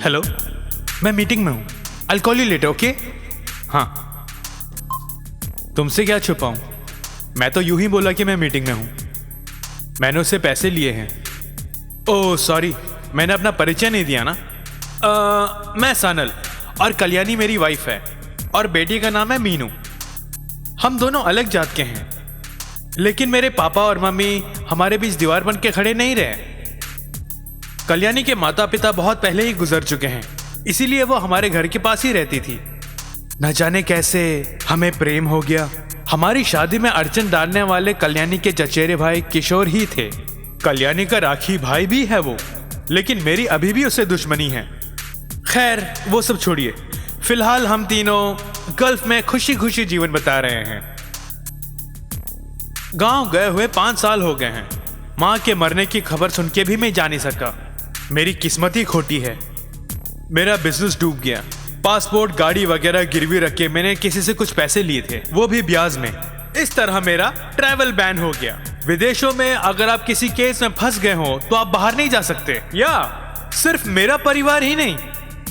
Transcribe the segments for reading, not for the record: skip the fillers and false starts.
Hello, मैं meeting में हूँ। I call you later, okay? हाँ, तुमसे क्या छुपाऊं? मैं तो यूं ही बोला कि मैं मीटिंग में हूँ। मैंने उससे पैसे लिए हैं। ओह सॉरी, मैंने अपना परिचय नहीं दिया ना। मैं सनल और कल्याणी मेरी वाइफ है और बेटी का नाम है मीनू। हम दोनों अलग जात के हैं, लेकिन मेरे पापा और मम्मी हमारे बीच दीवार बन के खड़े नहीं रहे। कल्याणी के माता पिता बहुत पहले ही गुजर चुके हैं, इसीलिए वो हमारे घर के पास ही रहती थी। न जाने कैसे हमें प्रेम हो गया। हमारी शादी में अड़चन डालने वाले कल्याणी के चचेरे भाई किशोर ही थे। कल्याणी का राखी भाई भी है वो, लेकिन मेरी अभी भी उससे दुश्मनी है। खैर वो सब छोड़िए, फिलहाल हम तीनों गल्फ में खुशी खुशी जीवन बिता रहे हैं। गांव गए हुए 5 साल हो गए हैं। माँ के मरने की खबर सुन के भी मैं जा नहीं सका। मेरी किस्मत ही खोटी है। मेरा बिजनेस डूब गया। पासपोर्ट गाड़ी वगैरह गिरवी रख के मैंने किसी से कुछ पैसे लिए थे, वो भी ब्याज में। इस तरह मेरा ट्रैवल बैन हो गया। विदेशों में अगर आप किसी केस में फंस गए हो तो आप बाहर नहीं जा सकते। या सिर्फ मेरा परिवार ही नहीं,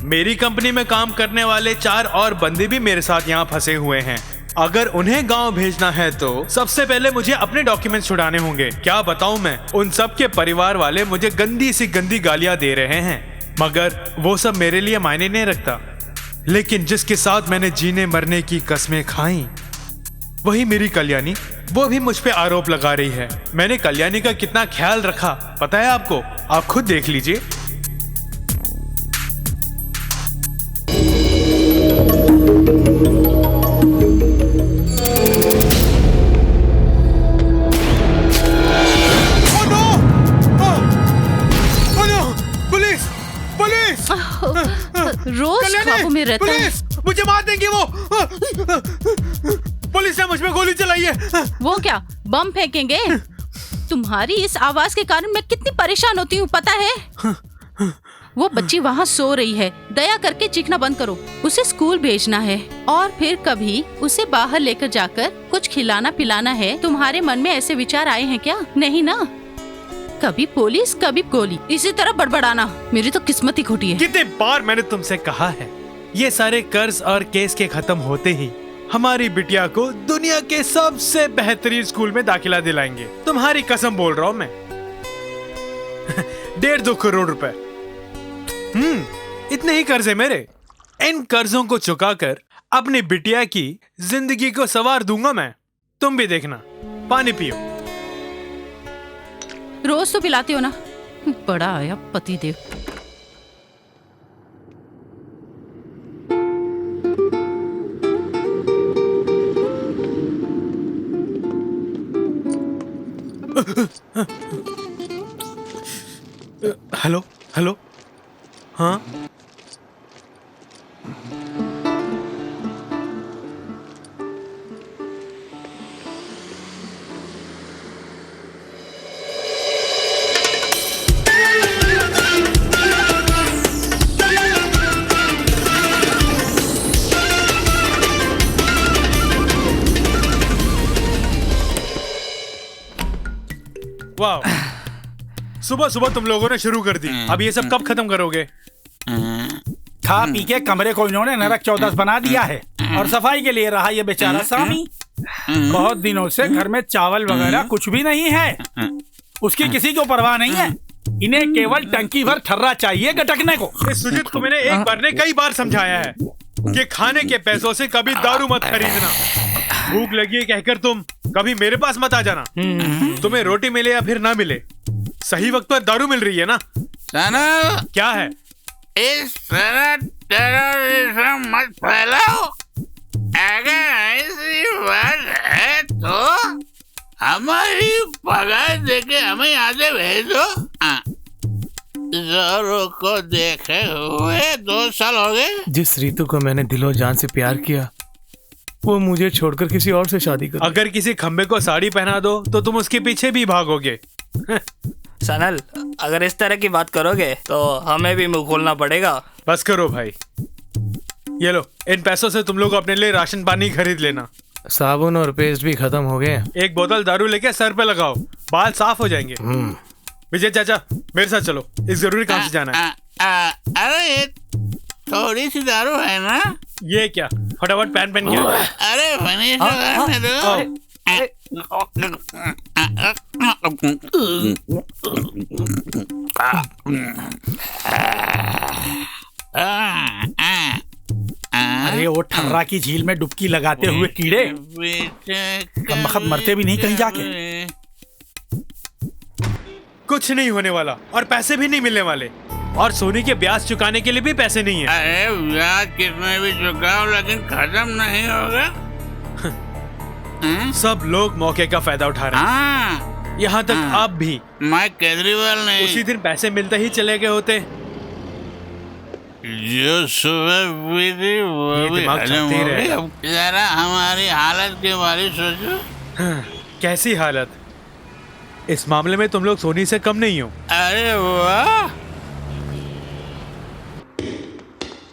मेरी कंपनी में काम करने वाले 4 और बंदे भी मेरे साथ यहाँ फंसे हुए हैं। अगर उन्हें गांव भेजना है तो सबसे पहले मुझे अपने डॉक्यूमेंट्स छुड़ाने होंगे। क्या बताऊं मैं, उन सब के परिवार वाले मुझे गंदी सी गंदी गालियां दे रहे हैं, मगर वो सब मेरे लिए मायने नहीं रखता। लेकिन जिसके साथ मैंने जीने मरने की कस्में खाई, वही मेरी कल्याणी, वो भी मुझ पे आरोप लगा रही है। मैंने कल्याणी का कितना ख्याल रखा पता है आपको? आप खुद देख लीजिए। रोज ख्वाबों में रहता है। मुझे मार देंगे वो। पुलिस ने मुझ पे गोली चलाई है। वो क्या बम फेंकेंगे? तुम्हारी इस आवाज के कारण मैं कितनी परेशान होती हूँ पता है? वो बच्ची वहाँ सो रही है, दया करके चीखना बंद करो। उसे स्कूल भेजना है और फिर कभी उसे बाहर लेकर जाकर कुछ खिलाना पिलाना है। तुम्हारे मन में ऐसे विचार आए हैं क्या? नहीं ना? कभी पुलिस कभी गोली, इसी तरह बड़बड़ाना। मेरी तो किस्मत ही खोटी है। कितने बार मैंने तुमसे कहा है, ये सारे कर्ज और केस के खत्म होते ही हमारी बिटिया को दुनिया के सबसे बेहतरीन स्कूल में दाखिला दिलाएंगे। तुम्हारी कसम बोल रहा हूँ मैं। 1.5-2 करोड़ रुपए। इतने ही कर्ज है मेरे। इन कर्जों को चुकाकर अपनी बिटिया की जिंदगी को संवार दूंगा मैं। तुम भी देखना। पानी पियो। रोज तो पिलाते हो ना। बड़ा आया पतिदेव। हेलो हेलो, हाँ वाह, सुबह सुबह तुम लोगों ने शुरू कर दी। अब ये सब कब खत्म करोगे? खा पी के कमरे को इन्होंने नरक चौदस बना दिया है और सफाई के लिए रहा ये बेचारा स्वामी। बहुत दिनों से घर में चावल वगैरह कुछ भी नहीं है। उसकी किसी को परवाह नहीं है। इन्हें केवल टंकी भर ठर्रा चाहिए गटकने को। इस सुजीत को मैंने एक बार ने कई बार समझाया है कि खाने के पैसों से कभी दारू मत खरीदना। भूख लगी है कहकर तुम कभी मेरे पास मत आ जाना। तुम्हें रोटी मिले या फिर ना मिले, सही वक्त पर दारू मिल रही है ना? सनल, क्या है? इस तरह टेररिज्म मत फैलाओ। अगर ऐसी बात है तो हमारी पगार देके हमें यहाँ से भेजो। जोरू को देखे हुए 2 साल हो गए। जिस रीतू को मैंने दिलो जान से प्यार किया, वो मुझे छोड़कर किसी और से शादी कर। अगर किसी खंबे को साड़ी पहना दो तो तुम उसके पीछे भी भागोगे। सनल, अगर इस तरह की बात करोगे तो हमें भी मुंह खोलना पड़ेगा। बस करो भाई, ये लो, इन पैसों से तुम लोग अपने लिए राशन पानी खरीद लेना। साबुन और पेस्ट भी खत्म हो गए। एक बोतल दारू लेके सर पे लगाओ, बाल साफ हो जाएंगे। विजय चाचा, मेरे साथ चलो, इस जरूरी काम से जाना है। अरे ये थोड़ी सी दारू है ना? ये क्या, फटाफट पैन पैन क्या? अरे फिनिश करने दो। अरे वो ठर्रा की झील में डुबकी लगाते हुए कीड़े कम वक्त मरते भी नहीं कहीं जाके। कुछ नहीं होने वाला और पैसे भी नहीं मिलने वाले, और सोनी के ब्याज चुकाने के लिए भी पैसे नहीं है। अरे ब्याज कितने भी चुकाओ लेकिन खत्म नहीं होगा। सब लोग मौके का फायदा उठा रहे हैं, हाँ, यहाँ तक आप भी। मैं केजरीवाल नहीं। उसी दिन पैसे मिलते ही चले गए होते। जो सुबह हुई थी वो ये भी दिमाग हजम चलते ही हो गई। रहेगा। अब जरा हमारी हालत के बारे में सोचो। कैसी हालत? इस मामले में तुम लोग सोनी से कम नहीं हो। अरे वाह,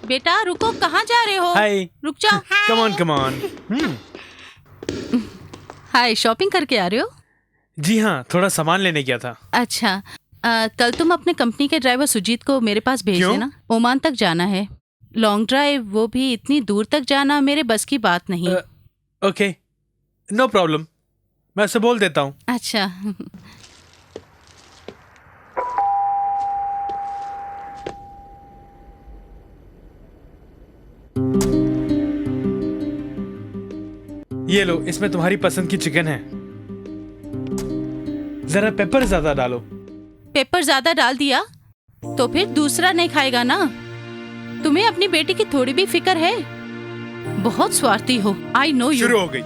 बेटा रुको, कहाँ जा रहे हो? हाय, रुक जाओ। Come on come on. Hi, shopping करके आ रहे हो? जी हाँ, थोड़ा सामान लेने गया था। अच्छा, कल तुम अपने कंपनी के ड्राइवर सुजीत को मेरे पास भेज क्यों? देना। ओमान तक जाना है, लॉन्ग ड्राइव, वो भी इतनी दूर तक जाना मेरे बस की बात नहीं। ओके, नो प्रॉब्लम, मैं उसे बोल देता हूँ। अच्छा। ये लो, इसमें तुम्हारी पसंद की चिकन है। जरा पेपर ज्यादा डालो। पेपर ज्यादा डाल दिया तो फिर दूसरा नहीं खाएगा ना। तुम्हें अपनी बेटी की थोड़ी भी फिक्र है? बहुत स्वार्थी हो। I know you. शुरू हो गई।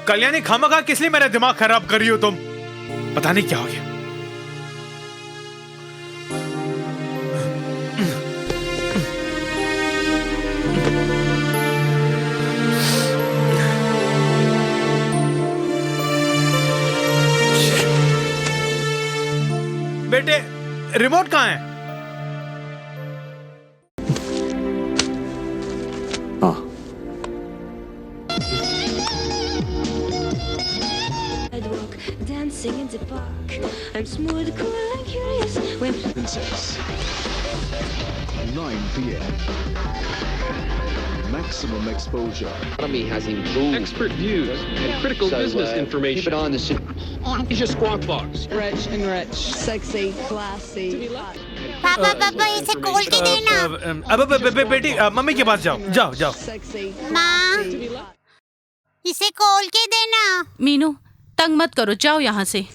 कल्याणी, खामखा किस लिए मेरा दिमाग खराब कर रही हो तुम? पता नहीं क्या हो गया। बेटे, रिमोट कहाँ है? Sidewalk, dancing in the park. I'm smooth, cool, and curious. When 9 p.m. Maximum exposure. Economy has improved. Expert views and critical business information. Keep it on the Asia Squawk Box. Rich and rich, sexy, classy. पापा पापा इसे खोल के देना। अब बेटी, mummy के पास जाओ, जाओ जाओ। माँ, इसे खोल के देना। मीनू, तंग मत करो, जाओ यहाँ से।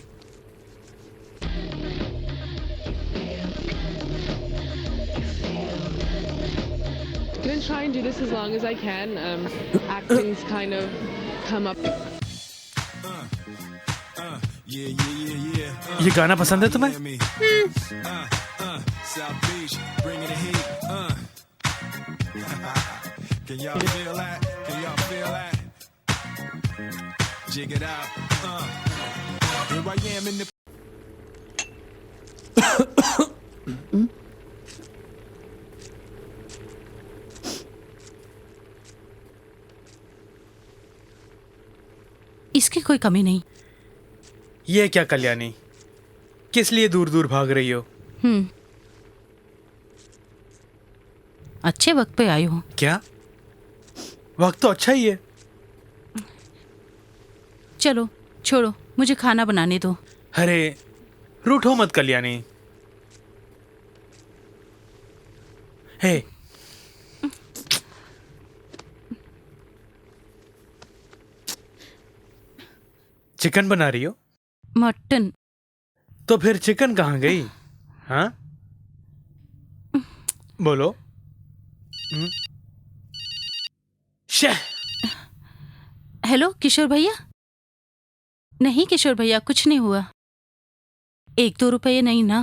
I'm gonna try and do this as long as I can. Acting's kind of come up. ये गाना पसंद है तुम्हें? इसकी कोई कमी नहीं। ये क्या कल्याणी, किस लिए दूर दूर भाग रही हो? अच्छे वक्त पे आई हो। क्या? वक्त तो अच्छा ही है। चलो छोड़ो, मुझे खाना बनाने दो। अरे रूठो मत कल्याणी। हे, चिकन बना रही हो? मटन। तो फिर चिकन कहाँ गई? हाँ, बोलो। हेलो किशोर भैया। नहीं किशोर भैया, कुछ नहीं हुआ। 1-2 रुपये नहीं ना?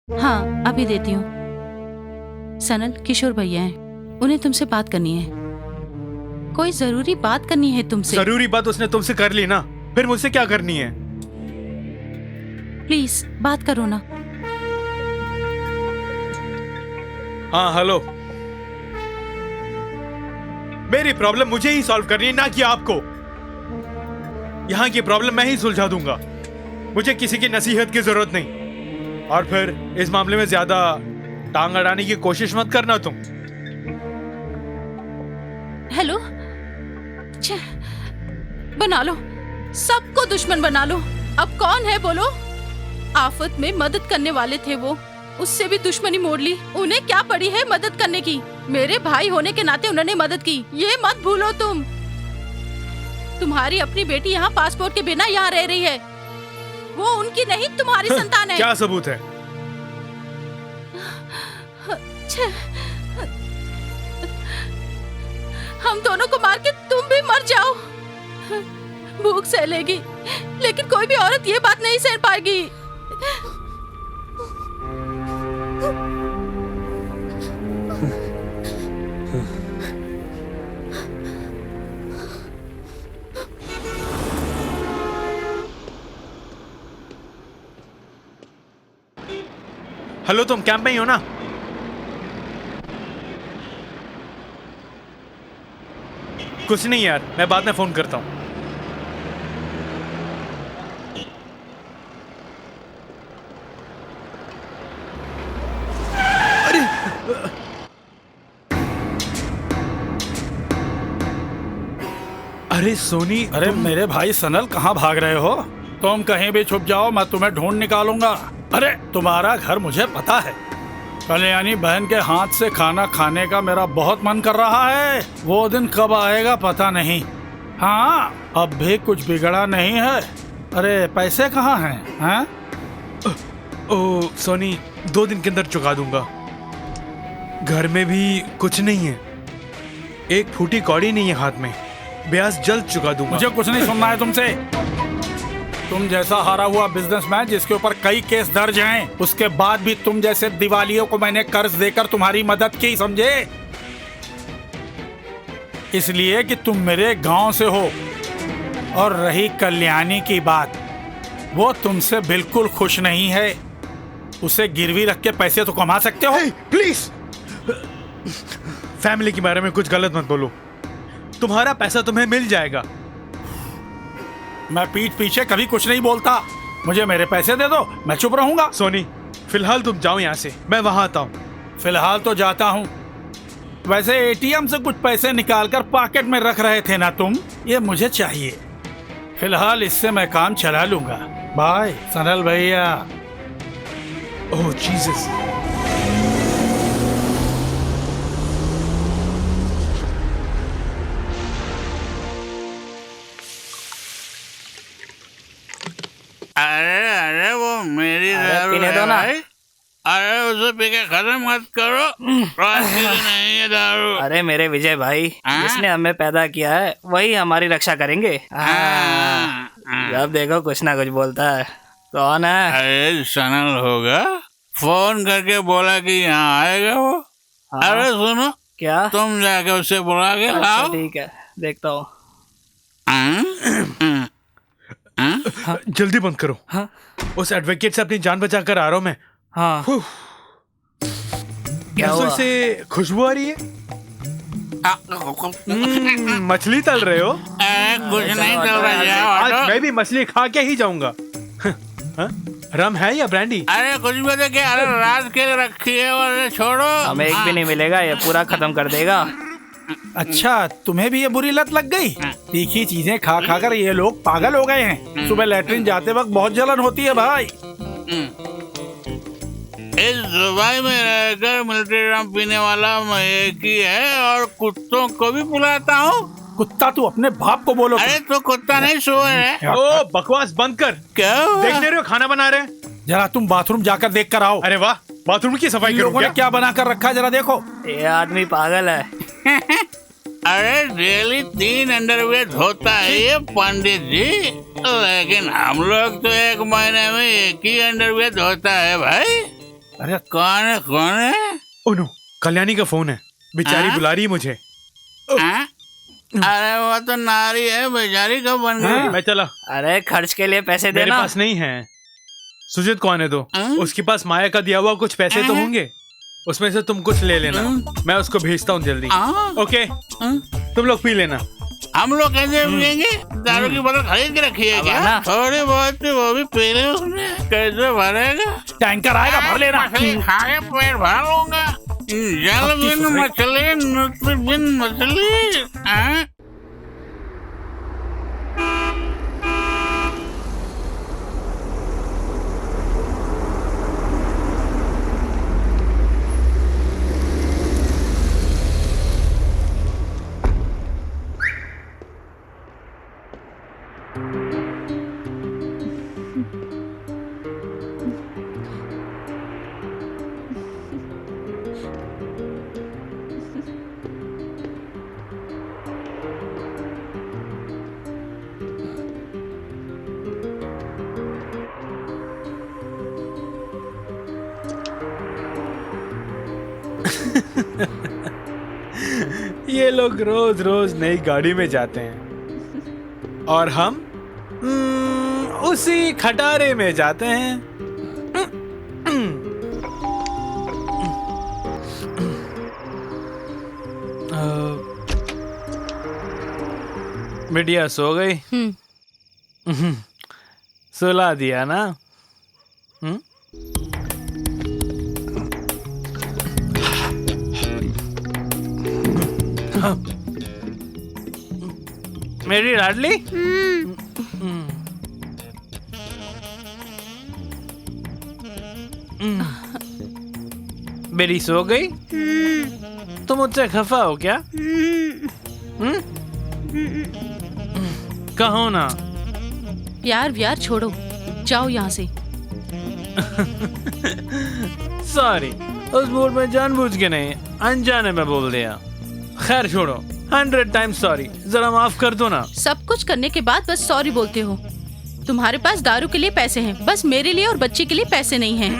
हाँ, अभी देती हूँ। सनल, किशोर भैया हैं, उन्हें तुमसे बात करनी है। कोई जरूरी बात करनी है तुमसे। जरूरी बात उसने तुमसे कर ली ना, फिर मुझसे क्या करनी है? प्लीज बात करो ना। हाँ हेलो। मेरी प्रॉब्लम मुझे ही सॉल्व करनी है, ना कि आपको। यहाँ की प्रॉब्लम मैं ही सुलझा दूंगा। मुझे किसी की नसीहत की जरूरत नहीं। और फिर इस मामले में ज्यादा टांग अड़ाने की कोशिश मत करना तुम। हेलो, छे, बना लो, सबको दुश्मन बना लो। अब कौन है बोलो? आफत में मदद करने वाले थे वो, उससे भी दुश्मनी मोड़ ली। उन्हें क्या पड़ी है मदद करने की? मेरे भाई होने के नाते उन्होंने मदद की, ये मत भूलो तुम। तुम्हारी अपनी बेटी यहाँ पासपोर्ट के बिना यहाँ रह रही है, वो उनकी नहीं तुम्हारी संतान है। क्या सबूत है? हम दोनों को मार के तुम भी मर जाओ। भूख सहलेगी, लेकिन कोई भी औरत ये बात नहीं सह पाएगी। हेलो, तुम कैंप में ही हो ना? कुछ नहीं यार, मैं बाद में फोन करता हूँ। अरे सोनी, अरे मेरे भाई सनल, कहाँ भाग रहे हो? तुम कहीं भी छुप जाओ, मैं तुम्हें ढूंढ निकालूंगा। अरे तुम्हारा घर मुझे पता है। कल्याणी बहन के हाथ से खाना खाने का मेरा बहुत मन कर रहा है। वो दिन कब आएगा पता नहीं। हाँ, अब भी कुछ बिगड़ा नहीं है। अरे पैसे कहाँ हैं? हाँ? ओ सोनी, 2 दिन के अंदर चुका दूंगा। घर में भी कुछ नहीं है, एक फूटी कौड़ी नहीं है हाथ में। ब्याज जल्द चुका दूंगा। मुझे कुछ नहीं सुनना है तुमसे। तुम जैसा हारा हुआ बिजनेसमैन जिसके ऊपर कई केस दर्ज हैं, उसके बाद भी तुम जैसे दिवालियों को मैंने कर्ज देकर तुम्हारी मदद की, समझे? इसलिए कि तुम मेरे गांव से हो। और रही कल्याणी की बात, वो तुमसे बिल्कुल खुश नहीं है। उसे गिरवी रख के पैसे तो कमा सकते हो। प्लीज, फैमिली के बारे में कुछ गलत मत बोलो। तुम्हारा पैसा तुम्हें मिल जाएगा। मैं पीठ पीछे कभी कुछ नहीं बोलता। मुझे मेरे पैसे दे दो, मैं चुप रहूंगा। सोनी, फिलहाल तुम जाओ यहाँ से, मैं वहां आता हूँ। फिलहाल तो जाता हूँ। वैसे एटीएम से कुछ पैसे निकालकर पॉकेट में रख रहे थे ना तुम, ये मुझे चाहिए। फिलहाल इससे मैं काम चला लूंगा। बाय सनल भैया। ओह जीसस। अरे वो मेरी दारू पीने है दो ना। भाई। अरे उसे पी के खत्म मत करो, नहीं है दारू। अरे मेरे विजय भाई, जिसने हमें पैदा किया है वही हमारी रक्षा करेंगे। जब देखो कुछ ना कुछ बोलता है। कौन है? अरे सनल होगा, फोन करके बोला कि यहाँ आएगा वो। अरे सुनो, क्या? तुम जाके उसे बुला के लाओ। ठीक है, देखता हूँ। जल्दी बंद करो। हाँ? उस एडवोकेट से अपनी जान बचाकर आ रहा हूँ मैं। हाँ। क्या से खुशबू आ रही है? मछली तल रहे हो? कुछ नहीं तल रहा है। आज मैं भी मछली खा के ही जाऊंगा। रम है या ब्रांडी? अरे कुछ भी तो क्या, अरे रात के रखी है और छोड़ो। हमें एक भी नहीं मिलेगा, ये पूरा खत्म कर देगा। अच्छा, तुम्हें भी ये बुरी लत लग गई? तीखी चीजें खा खा कर ये लोग पागल हो गए हैं। सुबह लैट्रिन जाते वक्त बहुत जलन होती है भाई। इस दुबई में रहकर मिलिट्री रम पीने वाला मैं एक ही है और कुत्तों को भी बुलाता हूँ। कुत्ता तू अपने बाप को बोलो। अरे तो कुत्ता नहीं सुअर है। ओ बकवास बंद कर। क्या देख रहे हो खाना बना रहे हैं? जरा तुम बाथरूम जाकर देख कर आओ। अरे वाह, बाथरूम की सफाई करो। क्या बना कर रखा जरा देखो। ये आदमी पागल है। अरे डेली 3 अंडरवेयर धोता है ये पंडित जी, लेकिन हम लोग तो 1 महीने में 1 ही अंडरवेयर धोता है भाई। अरे कौन है? ओनो, कल्याणी का फोन है, बेचारी बुला रही है मुझे। अरे वो तो नारी है, बेचारी कब बन गई? मैं चला। अरे खर्च के लिए पैसे देना। मेरे पास नहीं है। सुजित कौन है? तो उसके पास माया का दिया हुआ कुछ पैसे तो होंगे, उसमें से तुम कुछ ले लेना। मैं उसको भेजता हूँ जल्दी। ओके, तुम लोग पी लेना। हम लोग कैसे पियेंगे? दारू की बोतल खरीद के रखी है क्या? थोड़ी बहुत वो भी पी ले उसने, कैसे भरेगा? टैंकर आएगा, भर लेना। मछली खा के पेट भर लूंगा। जल बिन मछली, नुत बिन मछली। हाँ? ये लोग रोज रोज नई गाड़ी में जाते हैं और हम उसी खटारे में जाते हैं। बिटिया सो गई? सुला दिया ना? मेरी लाडली? बेरी सो गई? तुम मुझसे खफा हो क्या? कहो ना। प्यार व्यार छोड़ो, जाओ यहाँ से। सॉरी, उस मूड में जानबूझ के नहीं, अनजाने में बोल दिया। खैर छोड़ो, 100 टाइम्स सॉरी, जरा माफ कर दो ना। सब कुछ करने के बाद बस सॉरी बोलते हो। तुम्हारे पास दारू के लिए पैसे हैं, बस मेरे लिए और बच्चे के लिए पैसे नहीं हैं।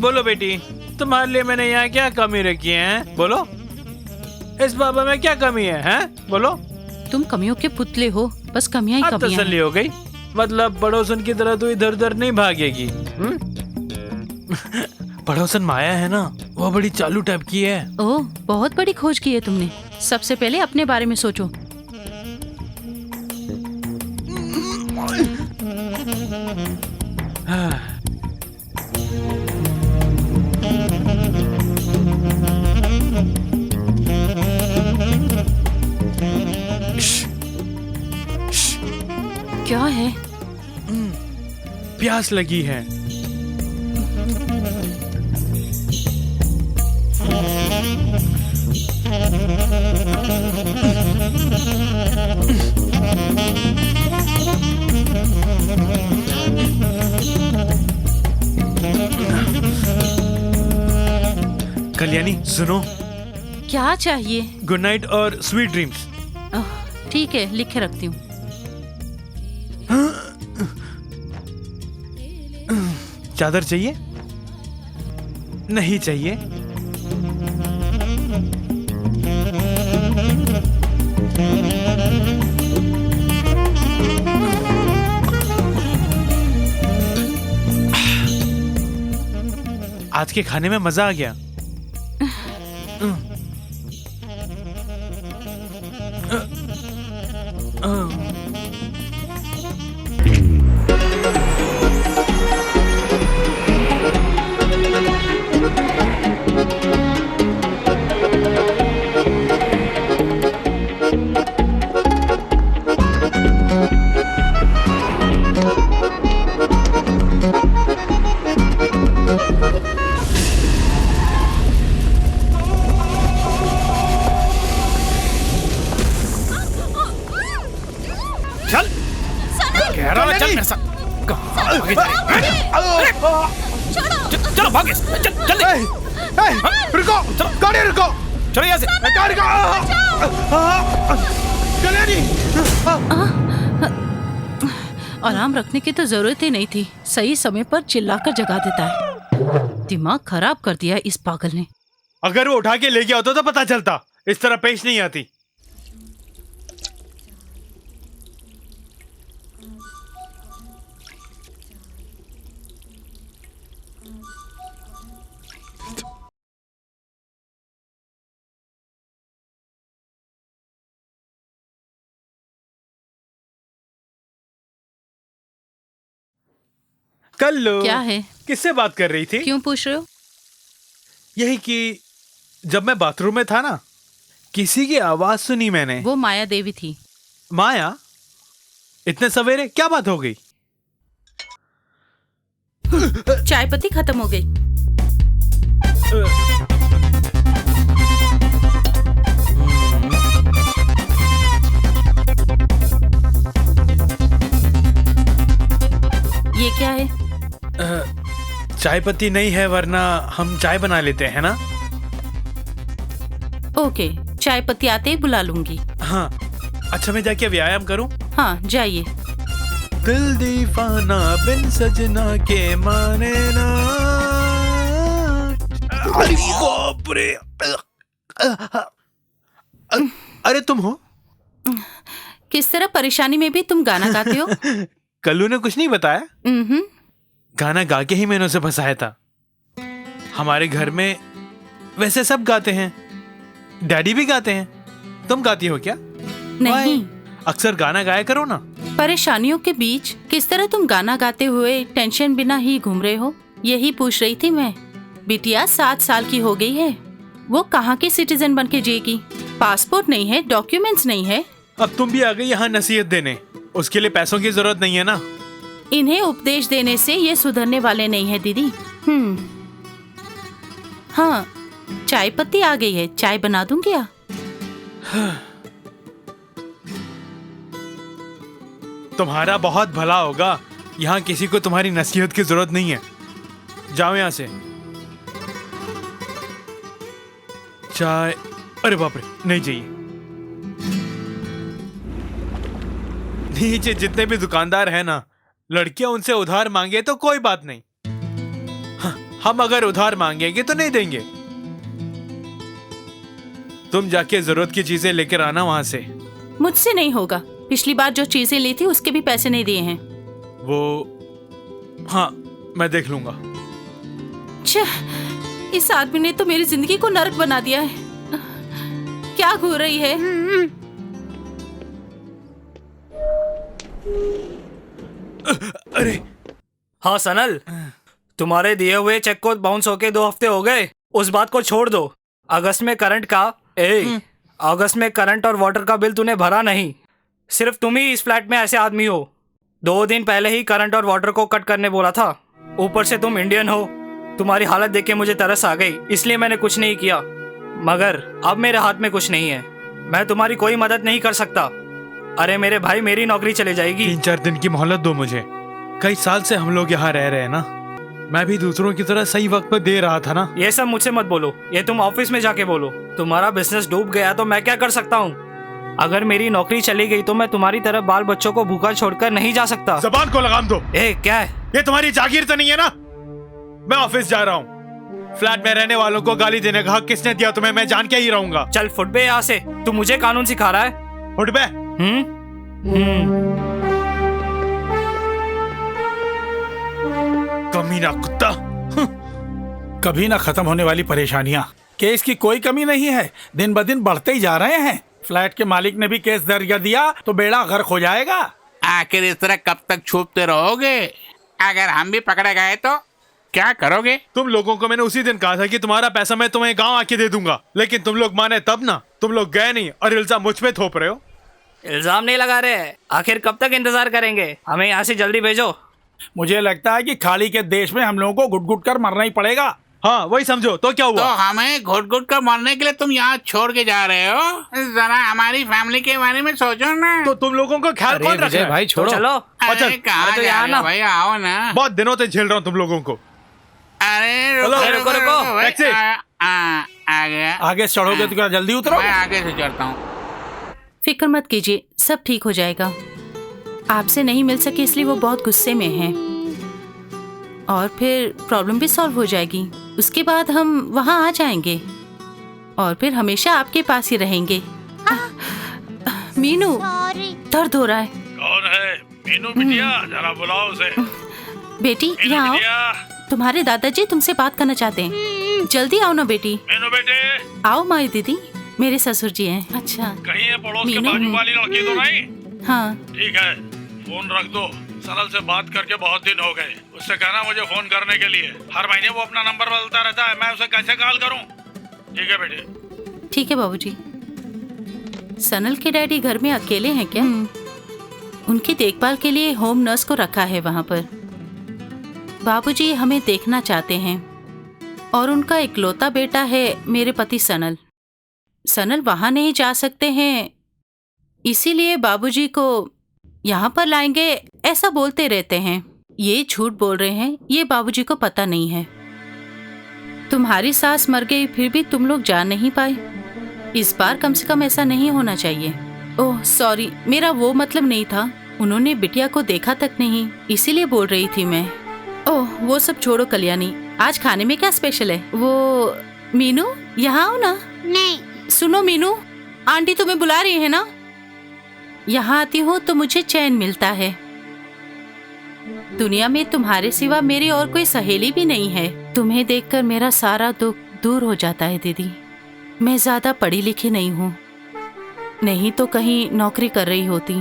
बोलो बेटी, तुम्हारे लिए मैंने यहाँ क्या कमी रखी है? बोलो, इस बाबा में क्या कमी है? हैं? बोलो। तुम कमियों के पुतले हो, बस कमियां ही कमियां हैं। तसल्ली हो गई? मतलब पड़ोसन की तरह तो इधर उधर नहीं भागेगी। पड़ोसन माया है ना, वो बड़ी चालू टाइप की है। ओह, बहुत बड़ी खोज की है तुमने। सबसे पहले अपने बारे में सोचो। क्या है? प्यास लगी है। कल्याणी सुनो। क्या चाहिए? गुड नाइट और स्वीट ड्रीम्स। ठीक है, लिखे रखती हूँ। चादर चाहिए? नहीं चाहिए? आज के खाने में मजा आ गया। चल, कह रहा है चल मेरे साथ। कहाँ भागे जा रहे? चलो भागे, चल चल। रुको, गाड़ी रुको, चलो यहाँ से। गाड़ी कल्याणी। आराम रखने की तो जरूरत ही नहीं थी। सही समय पर चिल्लाकर जगा देता है। दिमाग खराब कर दिया इस पागल ने। अगर वो उठा के ले गया होता तो पता चलता। इस तरह पेश नहीं आती। कल्लू क्या है? किससे बात कर रही थी? क्यों पूछ रहे हो? यही कि जब मैं बाथरूम में था ना, किसी की आवाज सुनी मैंने। वो माया देवी थी। माया? इतने सवेरे क्या बात हो गई? चाय पत्ती खत्म हो गई। ये क्या है? चाय पत्ती नहीं है, वरना हम चाय बना लेते हैं ना। ओके, चाय पत्ती आते ही बुला लूंगी। हाँ, अच्छा मैं जाके व्यायाम करूं? हाँ जाइए। दिल दीवाना बिन सजना के माने ना। अरे बाप रे! अरे तुम हो? किस तरह परेशानी में भी तुम गाना गाते हो? कल्लू ने कुछ नहीं बताया? गाना गा के ही मैंने उसे फंसाया था। हमारे घर में वैसे सब गाते हैं, डैडी भी गाते हैं। तुम गाती हो क्या? नहीं। अक्सर गाना गाया करो ना। परेशानियों के बीच किस तरह तुम गाना गाते हुए टेंशन बिना ही घूम रहे हो, यही पूछ रही थी मैं। बिटिया 7 साल की हो गई है, वो कहाँ की सिटीजन बन के जिएगी? पासपोर्ट नहीं है, डॉक्यूमेंट्स नहीं है। अब तुम भी आ गई यहाँ नसीहत देने। उसके लिए पैसों की जरूरत नहीं है ना। इन्हें उपदेश देने से ये सुधरने वाले नहीं है दीदी। हाँ, चाय पत्ती आ गई है, चाय बना दूं क्या? तुम्हारा बहुत भला होगा, यहाँ किसी को तुम्हारी नसीहत की जरूरत नहीं है। जाओ यहाँ से। चाय? अरे बाप रे, नहीं चाहिए। नीचे जितने भी दुकानदार हैं ना, लड़कियां उनसे उधार मांगे तो कोई बात नहीं। हम अगर उधार मांगेंगे तो नहीं देंगे। तुम जाके जरूरत की चीजें लेकर आना वहां से। मुझसे नहीं होगा। पिछली बार जो चीजें ली थी उसके भी पैसे नहीं दिए हैं। वो हाँ, मैं देख लूंगा। इस आदमी ने तो मेरी जिंदगी को नरक बना दिया है। क्या घूर रही है? अरे हाँ सनल, तुम्हारे दिए हुए चेक को बाउंस होके 2 हफ्ते हो गए। उस बात को छोड़ दो। अगस्त में करंट और वाटर का बिल तूने भरा नहीं। सिर्फ तुम ही इस फ्लैट में ऐसे आदमी हो। 2 दिन पहले ही करंट और वाटर को कट करने बोला था। ऊपर से तुम इंडियन हो। तुम्हारी हालत देख के मुझे तरस आ गई, इसलिए मैंने कुछ नहीं किया। मगर अब मेरे हाथ में कुछ नहीं है, मैं तुम्हारी कोई मदद नहीं कर सकता। अरे मेरे भाई, मेरी नौकरी चले जाएगी। 3-4 दिन की मोहलत दो मुझे। कई साल से हम लोग यहाँ रह रहे हैं ना। मैं भी दूसरों की तरह सही वक्त पर दे रहा था ना। ये सब मुझसे मत बोलो, ये तुम ऑफिस में जाके बोलो। तुम्हारा बिजनेस डूब गया तो मैं क्या कर सकता हूँ? अगर मेरी नौकरी चली गई तो मैं तुम्हारी तरह बाल बच्चों को भूखा छोड़कर नहीं जा सकता। जबान को लगाम दो। क्या है ये? तुम्हारी जागीर तो नहीं है ना? मैं ऑफिस जा रहा हूँ। फ्लैट में रहने वालों को गाली देने का हक किसने दिया तुम्हें? मैं जान के ही रहूंगा। चल फुट बे यहाँ से। तू मुझे कानून सिखा रहा है? फुट बे? कमीना कुत्ता। कभी ना खत्म होने वाली परेशानियां। केस की कोई कमी नहीं है, दिन ब दिन बढ़ते ही जा रहे हैं। फ्लैट के मालिक ने भी केस दर्ज कर दिया तो बेड़ा गर्क हो जाएगा। आखिर इस तरह कब तक छुपते रहोगे? अगर हम भी पकड़े गए तो क्या करोगे? तुम लोगों को मैंने उसी दिन कहा था कि तुम्हारा पैसा मैं तुम्हें गांव आके दे दूंगा, लेकिन तुम लोग माने तब ना। तुम लोग गए नहीं और इल्जाम मुझ पे थोप रहे हो। इल्जाम नहीं लगा रहे। आखिर कब तक इंतजार करेंगे? हमें यहाँ से जल्दी भेजो। मुझे लगता है कि खाड़ी के देश में हम लोगों को घुट घुट कर मरना ही पड़ेगा। हाँ वही समझो। तो क्या हुआ? तो हमें घुट घुट कर मरने के लिए तुम यहाँ छोड़ के जा रहे हो? जरा हमारी फैमिली के बारे में सोचो ना। तो तुम लोगों को ख्याल कौन रख रहा है? भाई छोड़ो। चलो। अरे कहाँ तो जा रहे हो भैया? आओ ना। बहुत दिनों से झेल रहा हूँ तुम लोगों को। अरे रुको। आ गया। आगे चढ़ोगे तो क्या जल्दी उतरो? मैं आगे से चढ़ता हूँ। फिक्र मत कीजिए, सब ठीक हो जाएगा। आपसे नहीं मिल सके इसलिए वो बहुत गुस्से में हैं। और फिर प्रॉब्लम भी सॉल्व हो जाएगी। उसके बाद हम वहाँ आ जाएंगे और फिर हमेशा आपके पास ही रहेंगे। मीनू, दर्द हो रहा है। कौन है? मीनू बिटिया, जरा बुलाओ उसे। बेटी यहाँ आओ, तुम्हारे दादाजी तुमसे बात करना चाहते हैं। जल्दी आओ ना बेटी। मीनू बेटे। आओ माई दीदी, मेरे ससुर जी हैं। अच्छा कहीं है पड़ोस के बाजू वाली लड़की तो नहीं? हाँ ठीक है, फोन रख दो, सनल से बात करके बहुत दिन हो गए। उससे कहना मुझे फोन करने के लिए। हर महीने वो अपना नंबर बदलता रहता है, मैं उसे कैसे कॉल करूं? ठीक है बेटे। ठीक है बाबूजी। सनल के डैडी घर में अकेले हैं क्या? उनकी देखभाल के लिए होम नर्स को रखा है वहाँ पर। बाबूजी हमें देखना चाहते हैं और उनका इकलौता बेटा है मेरे पति सनल। सनल वहाँ नहीं जा सकते हैं, इसीलिए बाबूजी को यहाँ पर लाएंगे ऐसा बोलते रहते हैं। ये झूठ बोल रहे हैं, ये बाबूजी को पता नहीं है। तुम्हारी सास मर गई फिर भी तुम लोग जा नहीं पाए। इस बार कम से कम ऐसा नहीं होना चाहिए। ओह सॉरी, मेरा वो मतलब नहीं था। उन्होंने बिटिया को देखा तक नहीं, इसीलिए बोल रही थी मैं। ओह वो सब छोड़ो कल्याणी, आज खाने में क्या स्पेशल है? वो मीनू यहाँ आओ ना। नहीं। सुनो मीनू, आंटी तुम्हें बुला रही है ना। यहाँ आती हूँ तो मुझे चैन मिलता है। दुनिया में तुम्हारे सिवा मेरी और कोई सहेली भी नहीं है। तुम्हें देखकर मेरा सारा दुख दूर हो जाता है दीदी। मैं ज्यादा पढ़ी लिखी नहीं हूँ, नहीं तो कहीं नौकरी कर रही होती।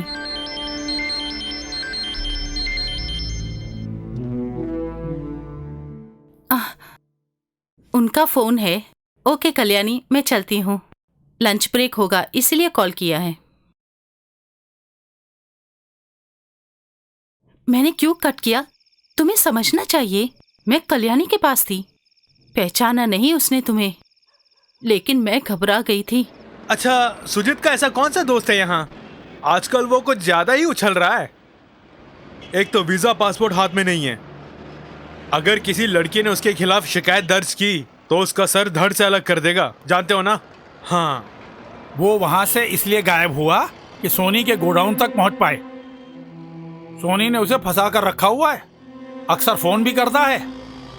उनका फोन है। ओके कल्याणी, मैं चलती हूँ। लंच ब्रेक होगा इसलिए कॉल किया है। मैंने क्यों कट किया? तुम्हें समझना चाहिए, मैं कल्याणी के पास थी। पहचाना नहीं उसने तुम्हें, लेकिन मैं घबरा गई थी। अच्छा, सुजीत का ऐसा कौन सा दोस्त है यहाँ? आजकल वो कुछ ज्यादा ही उछल रहा है। एक तो वीजा पासपोर्ट हाथ में नहीं है। अगर किसी लड़की ने उसके खिलाफ शिकायत दर्ज की तो उसका सर धड़ से अलग कर देगा, जानते हो ना? हाँ, वो वहाँ से इसलिए गायब हुआ कि सोनी के गोडाउन तक पहुँच पाए। सोनी ने उसे फंसा कर रखा हुआ है। अक्सर फोन भी करता है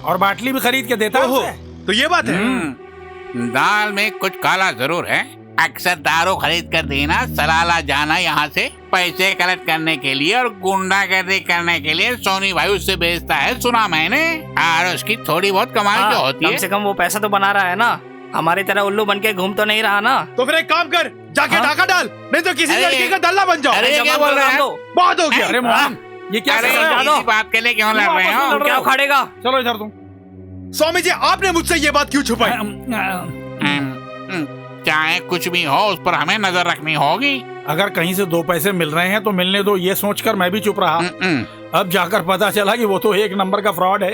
और बाटली भी खरीद के देता है उसे। तो ये बात है। दाल में कुछ काला जरूर है। अक्सर दारू खरीद कर देना, सलाला जाना यहाँ से पैसे कलेक्ट करने के लिए और गुंडागर्दी करने के लिए सोनी भाई उससे भेजता है, सुना मैंने। और उसकी थोड़ी बहुत कमाई जो होती है। कम से कम वो पैसा तो बना रहा है ना, हमारी तरह उल्लू बन के घूम तो नहीं रहा ना। तो फिर एक काम कर, जाके डाका डाल, नहीं तो किसी लड़के का दल्ला बन जाओ। अरे क्या बोल रहे हो? बहुत हो गया। अरे मोहन, ये क्या कर रहे हो? इसी बात के लिए क्यों लड़ रहे हो? क्या उखाड़ेगा? चलो इधर तुम। स्वामी जी, आपने मुझसे ये बात क्यों छुपाई? चाहे कुछ भी हो, उस पर हमें नजर रखनी होगी। अगर कहीं से 2 पैसे मिल रहे हैं तो मिलने दो, ये सोचकर मैं भी चुप रहा। अब जाकर पता चला कि वो तो एक नंबर का फ्रॉड है।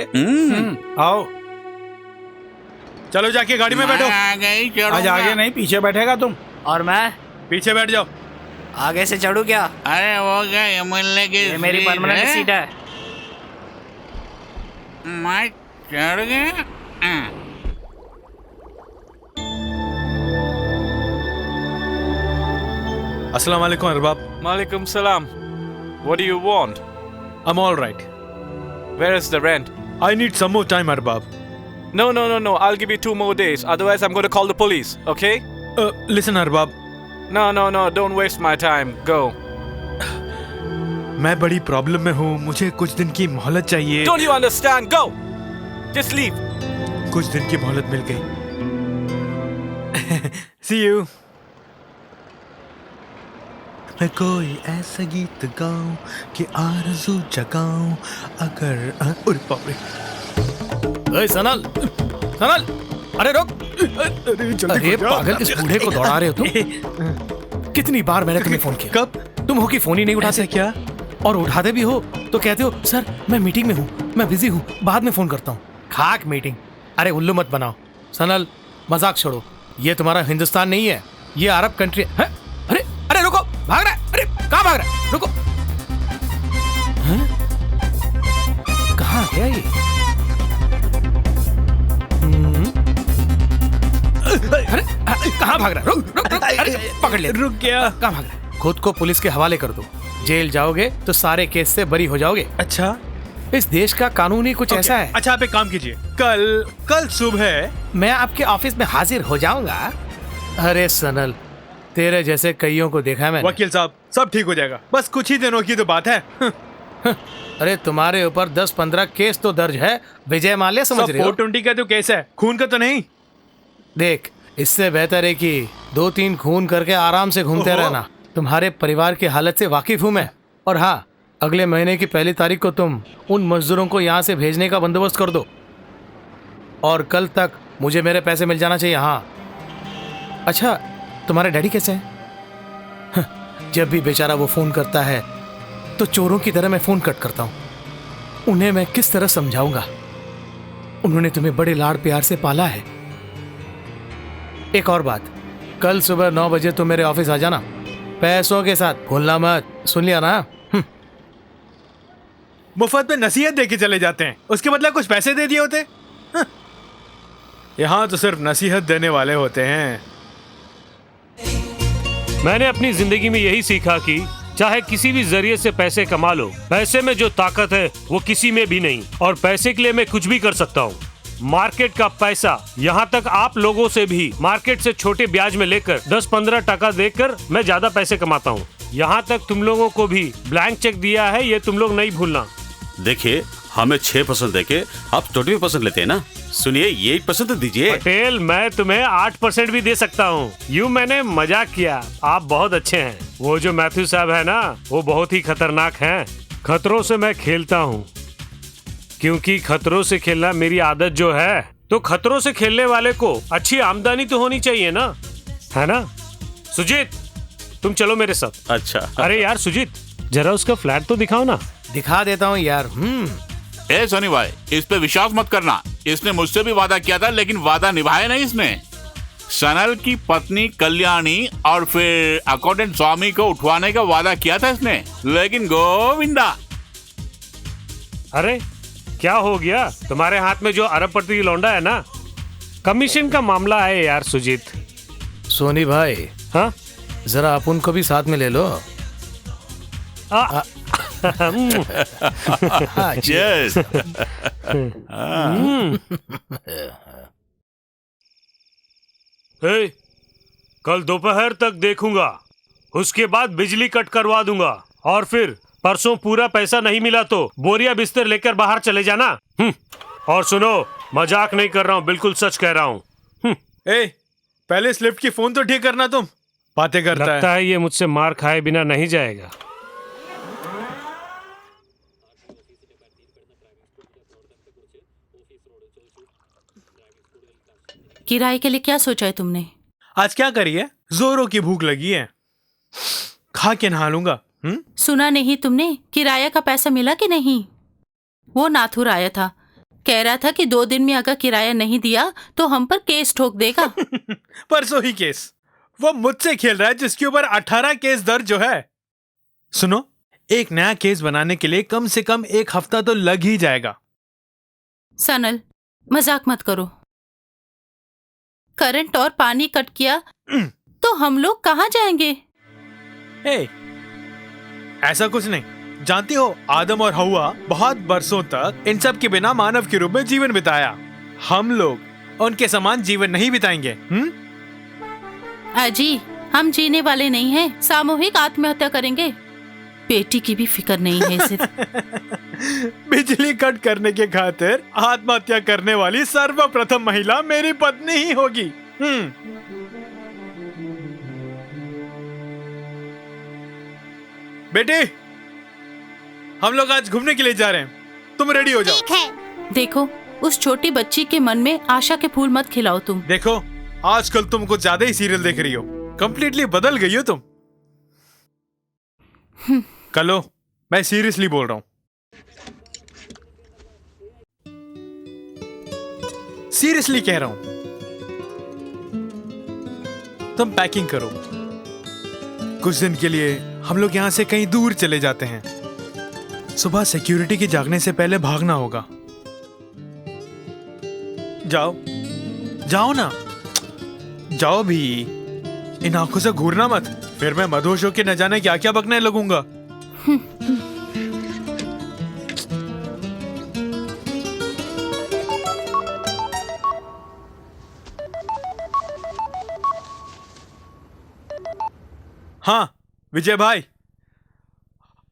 आओ चलो जाके गाड़ी में बैठो। आज आगे नहीं पीछे बैठेगा तुम। और मैं पीछे बैठ जाओ। आगे से चढ़ू क्या? अरे वो क्या, ये मिलने की ये मेरी परमानेंट सीट है। मैं चढ़ गया। अस्सलाम वालेकुम Arbab. Malikum salam. What do you want? I'm all right. Where is the rent? I need some more time, Arbab. No. I'll give you 2 more days. Otherwise, I'm going to call the police. Okay? Listen, Arbab. No. Don't waste my time. Go. मैं बड़ी problem में हूँ, मुझे कुछ दिन की मोहलत चाहिए। Don't you understand? Go. Just leave. कुछ दिन की मोहलत मिल गई। See you. मैं कोई ऐसा गीत गाऊं कि आरज़ू जगाऊं अगर उरे बाप रे। सनल, अरे रुक। अरे पागल, इस बूढ़े को दौड़ा रहे हो तुम? कितनी बार मैंने तुम्हें फोन किया? कब? तुम हो कि फोन ही नहीं उठाते। क्या? और उठाते भी हो तो कहते हो सर मैं मीटिंग में हूँ, मैं बिजी हूँ, बाद में फोन करता हूँ। खाक मीटिंग। अरे उल्लू मत बनाओ। सनल, मजाक छोड़ो। ये तुम्हारा हिंदुस्तान नहीं है, ये अरब कंट्री है। अरे रुको, भाग रहा है। अरे कहाँ भाग रहा है? रुको। कहाँ गया ये? अरे कहाँ भाग रहा है? रुक। अरे पकड़ ले। रुक गया। कहाँ भाग रहा है? खुद को पुलिस के हवाले कर दो। जेल जाओगे तो सारे केस से बरी हो जाओगे। अच्छा, इस देश का कानून ही कुछ ऐसा है। अच्छा, आप एक काम कीजिए, कल सुबह मैं आपके ऑफिस में हाजिर हो जाऊंगा। अरे सनल, तेरे जैसे कईयों को देखा है मैंने। वकील साहब, सब ठीक हो जाएगा, बस कुछ ही दिनों की तो बात है। अरे तुम्हारे ऊपर 10-15 केस तो दर्ज है, विजय माल्या समझ रहे हो? 420 का तो केस है, खून का तो नहीं। देख, इससे बेहतर है कि 2-3 खून करके आराम से घूमते रहना। तुम्हारे परिवार की हालत से वाकिफ हूँ मैं। और हाँ, अगले महीने की 1 तारीख को तुम उन मजदूरों को यहाँ से भेजने का बंदोबस्त कर दो और कल तक मुझे मेरे पैसे मिल जाना चाहिए। हाँ। अच्छा, तुम्हारे डैडी कैसे हैं? जब भी बेचारा वो फोन करता है तो चोरों की तरह मैं फोन कट करता हूँ। उन्हें मैं किस तरह समझाऊंगा? उन्होंने तुम्हें बड़े लाड़ प्यार से पाला है। एक और बात, कल सुबह 9 बजे तुम मेरे ऑफिस आ जाना, पैसों के साथ, भूलना मत। सुन लिया ना? मुफ्त में नसीहत दे के चले जाते हैं, उसके बदले कुछ पैसे दे दिए होते। हाँ। यहाँ तो सिर्फ नसीहत देने वाले होते हैं। मैंने अपनी जिंदगी में यही सीखा कि चाहे किसी भी जरिए से पैसे कमा लो, पैसे में जो ताकत है वो किसी में भी नहीं, और पैसे के लिए मैं कुछ भी कर सकता हूँ। मार्केट का पैसा, यहाँ तक आप लोगों से भी मार्केट से छोटे ब्याज में लेकर 10-15 टका देकर मैं ज्यादा पैसे कमाता हूँ। यहाँ तक तुम लोगों को भी ब्लैंक चेक दिया है, ये तुम लोग नहीं भूलना। देखिए, हमें 6% देके आप 20% लेते हैं ना। सुनिए, ये 1% तो दीजिए। पटेल, मैं तुम्हें 8% भी दे सकता हूँ। यूँ मैंने मजाक किया, आप बहुत अच्छे हैं। वो जो मैथ्यू साहब है ना, वो बहुत ही खतरनाक हैं। खतरों से मैं खेलता हूँ, क्योंकि खतरों से खेलना मेरी आदत जो है। तो खतरों से खेलने वाले को अच्छी आमदनी तो होनी चाहिए ना, है ना? सुजीत, तुम चलो मेरे साथ। अच्छा। अरे यार सुजीत, जरा उसका फ्लैट तो दिखाओ ना। दिखा देता हूँ यार। ए सोनी भाई, इस पे विश्वास मत करना। इसने मुझसे भी वादा किया था, लेकिन वादा निभाया नहीं इसने। सनल की पत्नी कल्याणी और फिर अकाउंटेंट स्वामी को उठवाने का वादा किया था इसने, लेकिन गोविंदा। अरे क्या हो गया? तुम्हारे हाथ में जो अरबपति लौंडा है ना, कमीशन का मामला है यार सुजीत। सोनी भाई, हाँ, जरा आप उनको भी साथ में ले लो। Yes. हे, कल दोपहर तक देखूंगा, उसके बाद बिजली कट करवा दूंगा, और फिर परसों पूरा पैसा नहीं मिला तो बोरिया बिस्तर लेकर बाहर चले जाना। और सुनो, मजाक नहीं कर रहा हूँ, बिल्कुल सच कह रहा हूँ। पहले इस लिफ्ट की फोन तो ठीक करना। तुम बातें करता लगता है ये मुझसे मार खाए बिना नहीं जाएगा। किराए के लिए क्या सोचा है तुमने? आज क्या करिए? जोरों की भूख लगी है, खा के नहा लूंगा। सुना नहीं तुमने, किराया का पैसा मिला कि नहीं? वो नाथुर आया था, कह रहा था कि 2 दिन में अगर किराया नहीं दिया तो हम पर केस ठोक देगा। परसों ही केस। वो मुझसे खेल रहा है जिसके ऊपर 18 केस दर्ज जो है। सुनो, एक नया केस बनाने के लिए कम से कम 1 हफ्ता तो लग ही जाएगा। सनल, मजाक मत करो। करंट और पानी कट किया तो हम लोग कहाँ जाएंगे? ऐसा कुछ नहीं। जानती हो, आदम और हवा बहुत बरसों तक इन सब के बिना मानव के रूप में जीवन बिताया। हम लोग उनके समान जीवन नहीं बिताएंगे। अजी, हम जीने वाले नहीं हैं, सामूहिक आत्महत्या करेंगे। बेटी की भी फिक्र नहीं है सिर्फ। बिजली कट करने के खातिर आत्महत्या करने वाली सर्वप्रथम महिला मेरी पत्नी ही होगी। बेटी, हम लोग आज घूमने के लिए जा रहे हैं, तुम रेडी हो जाओ। ठीक है। देखो, उस छोटी बच्ची के मन में आशा के फूल मत खिलाओ तुम। देखो, आजकल तुम कुछ ज्यादा ही सीरियल देख रही हो, कंप्लीटली बदल गई हो तुम। कलो, मैं सीरियसली बोल रहा हूं, सीरियसली कह रहा हूं। तुम पैकिंग करो, कुछ दिन के लिए हम लोग यहां से कहीं दूर चले जाते हैं। सुबह सिक्योरिटी के जागने से पहले भागना होगा। जाओ जाओ ना, जाओ भी। इन आंखों से घूरना मत, फिर मैं मधोश होके न जाने क्या क्या बकने लगूंगा। हाँ विजय भाई,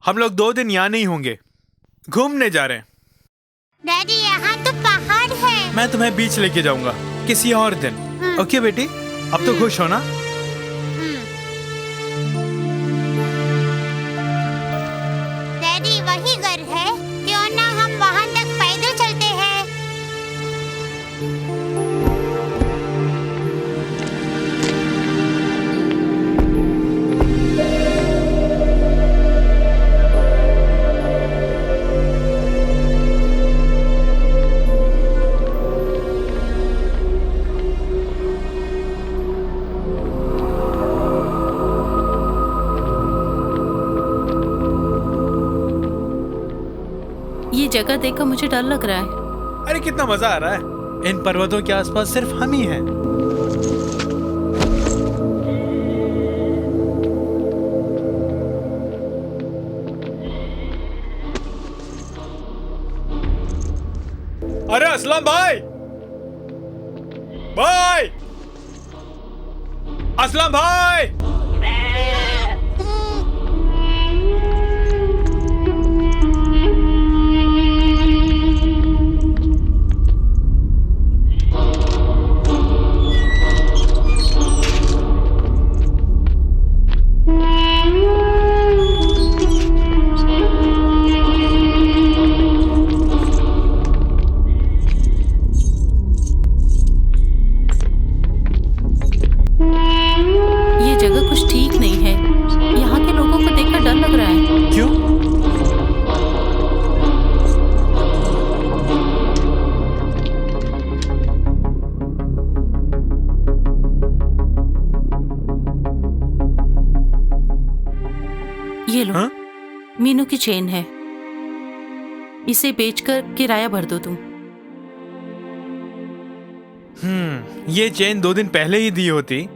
हम लोग 2 दिन यहाँ नहीं होंगे, घूमने जा रहे हैं। डैडी, यहाँ तो पहाड़ है। मैं तुम्हें बीच लेके जाऊंगा किसी और दिन। ओके बेटी, अब तो खुश हो ना? डैडी, ये जगह देखकर मुझे डर लग रहा है। अरे कितना मजा आ रहा है। इन पर्वतों के आसपास सिर्फ हम ही हैं। अरे असलम भाई, भाई असलम भाई, ये लो, मीनू की चेन है, इसे बेचकर किराया भर दो तुम। ये चेन 2 दिन पहले ही दी होती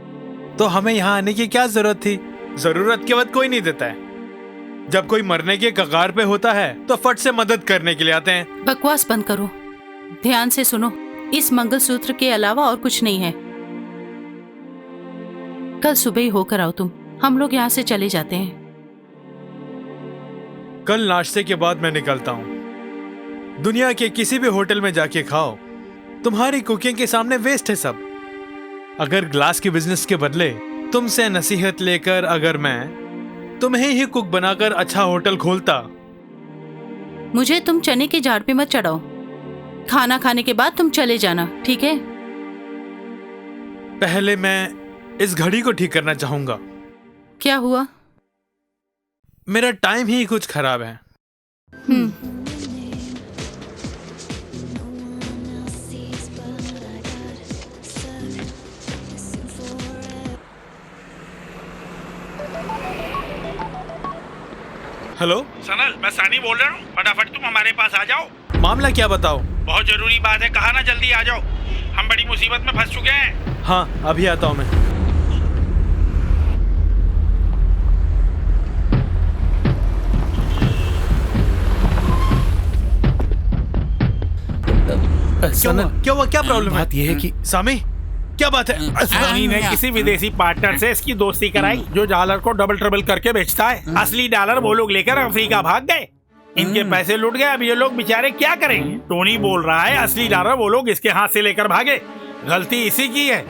तो हमें यहाँ आने की क्या जरूरत थी। जरूरत के वक्त कोई नहीं देता है। जब कोई मरने के कगार पे होता है तो फट से मदद करने के लिए आते हैं। बकवास बंद करो, ध्यान से सुनो। इस मंगलसूत्र के अलावा और कुछ नहीं है। कल सुबह ही होकर आओ तुम, हम लोग यहाँ से चले जाते हैं। कल नाश्ते के बाद मैं निकलता हूँ। दुनिया के किसी भी होटल में जाके खाओ, तुम्हारी कुकिंग के सामने वेस्ट है सब। अगर ग्लास के बिजनेस के बदले तुमसे नसीहत लेकर अगर मैं तुम्हें ही कुक बनाकर अच्छा होटल खोलता। मुझे तुम चने के झाड़ पे मत चढ़ाओ। खाना खाने के बाद तुम चले जाना, ठीक है? पहले मैं इस घड़ी को ठीक करना चाहूंगा। क्या हुआ? मेरा टाइम ही कुछ खराब है। हेलो सनल, मैं सानी बोल रहा हूँ। फटाफट तुम हमारे पास आ जाओ। मामला क्या बताओ? बहुत जरूरी बात है, कहा ना जल्दी आ जाओ। हम बड़ी मुसीबत में फंस चुके हैं। हाँ अभी आता हूँ मैं। क्या हुआ? क्या प्रॉब्लम है? बात यह है कि सामी, क्या बात है? सोनी ने किसी विदेशी पार्टनर से इसकी दोस्ती कराई जो डॉलर को डबल ट्रिबल करके बेचता है। असली डॉलर वो लोग लेकर अफ्रीका भाग गए। इनके पैसे लुट गए। अब ये लोग बेचारे क्या करेंगे? टोनी बोल रहा है असली डॉलर वो लोग इसके हाथ से लेकर भागे। गलती इसी की है।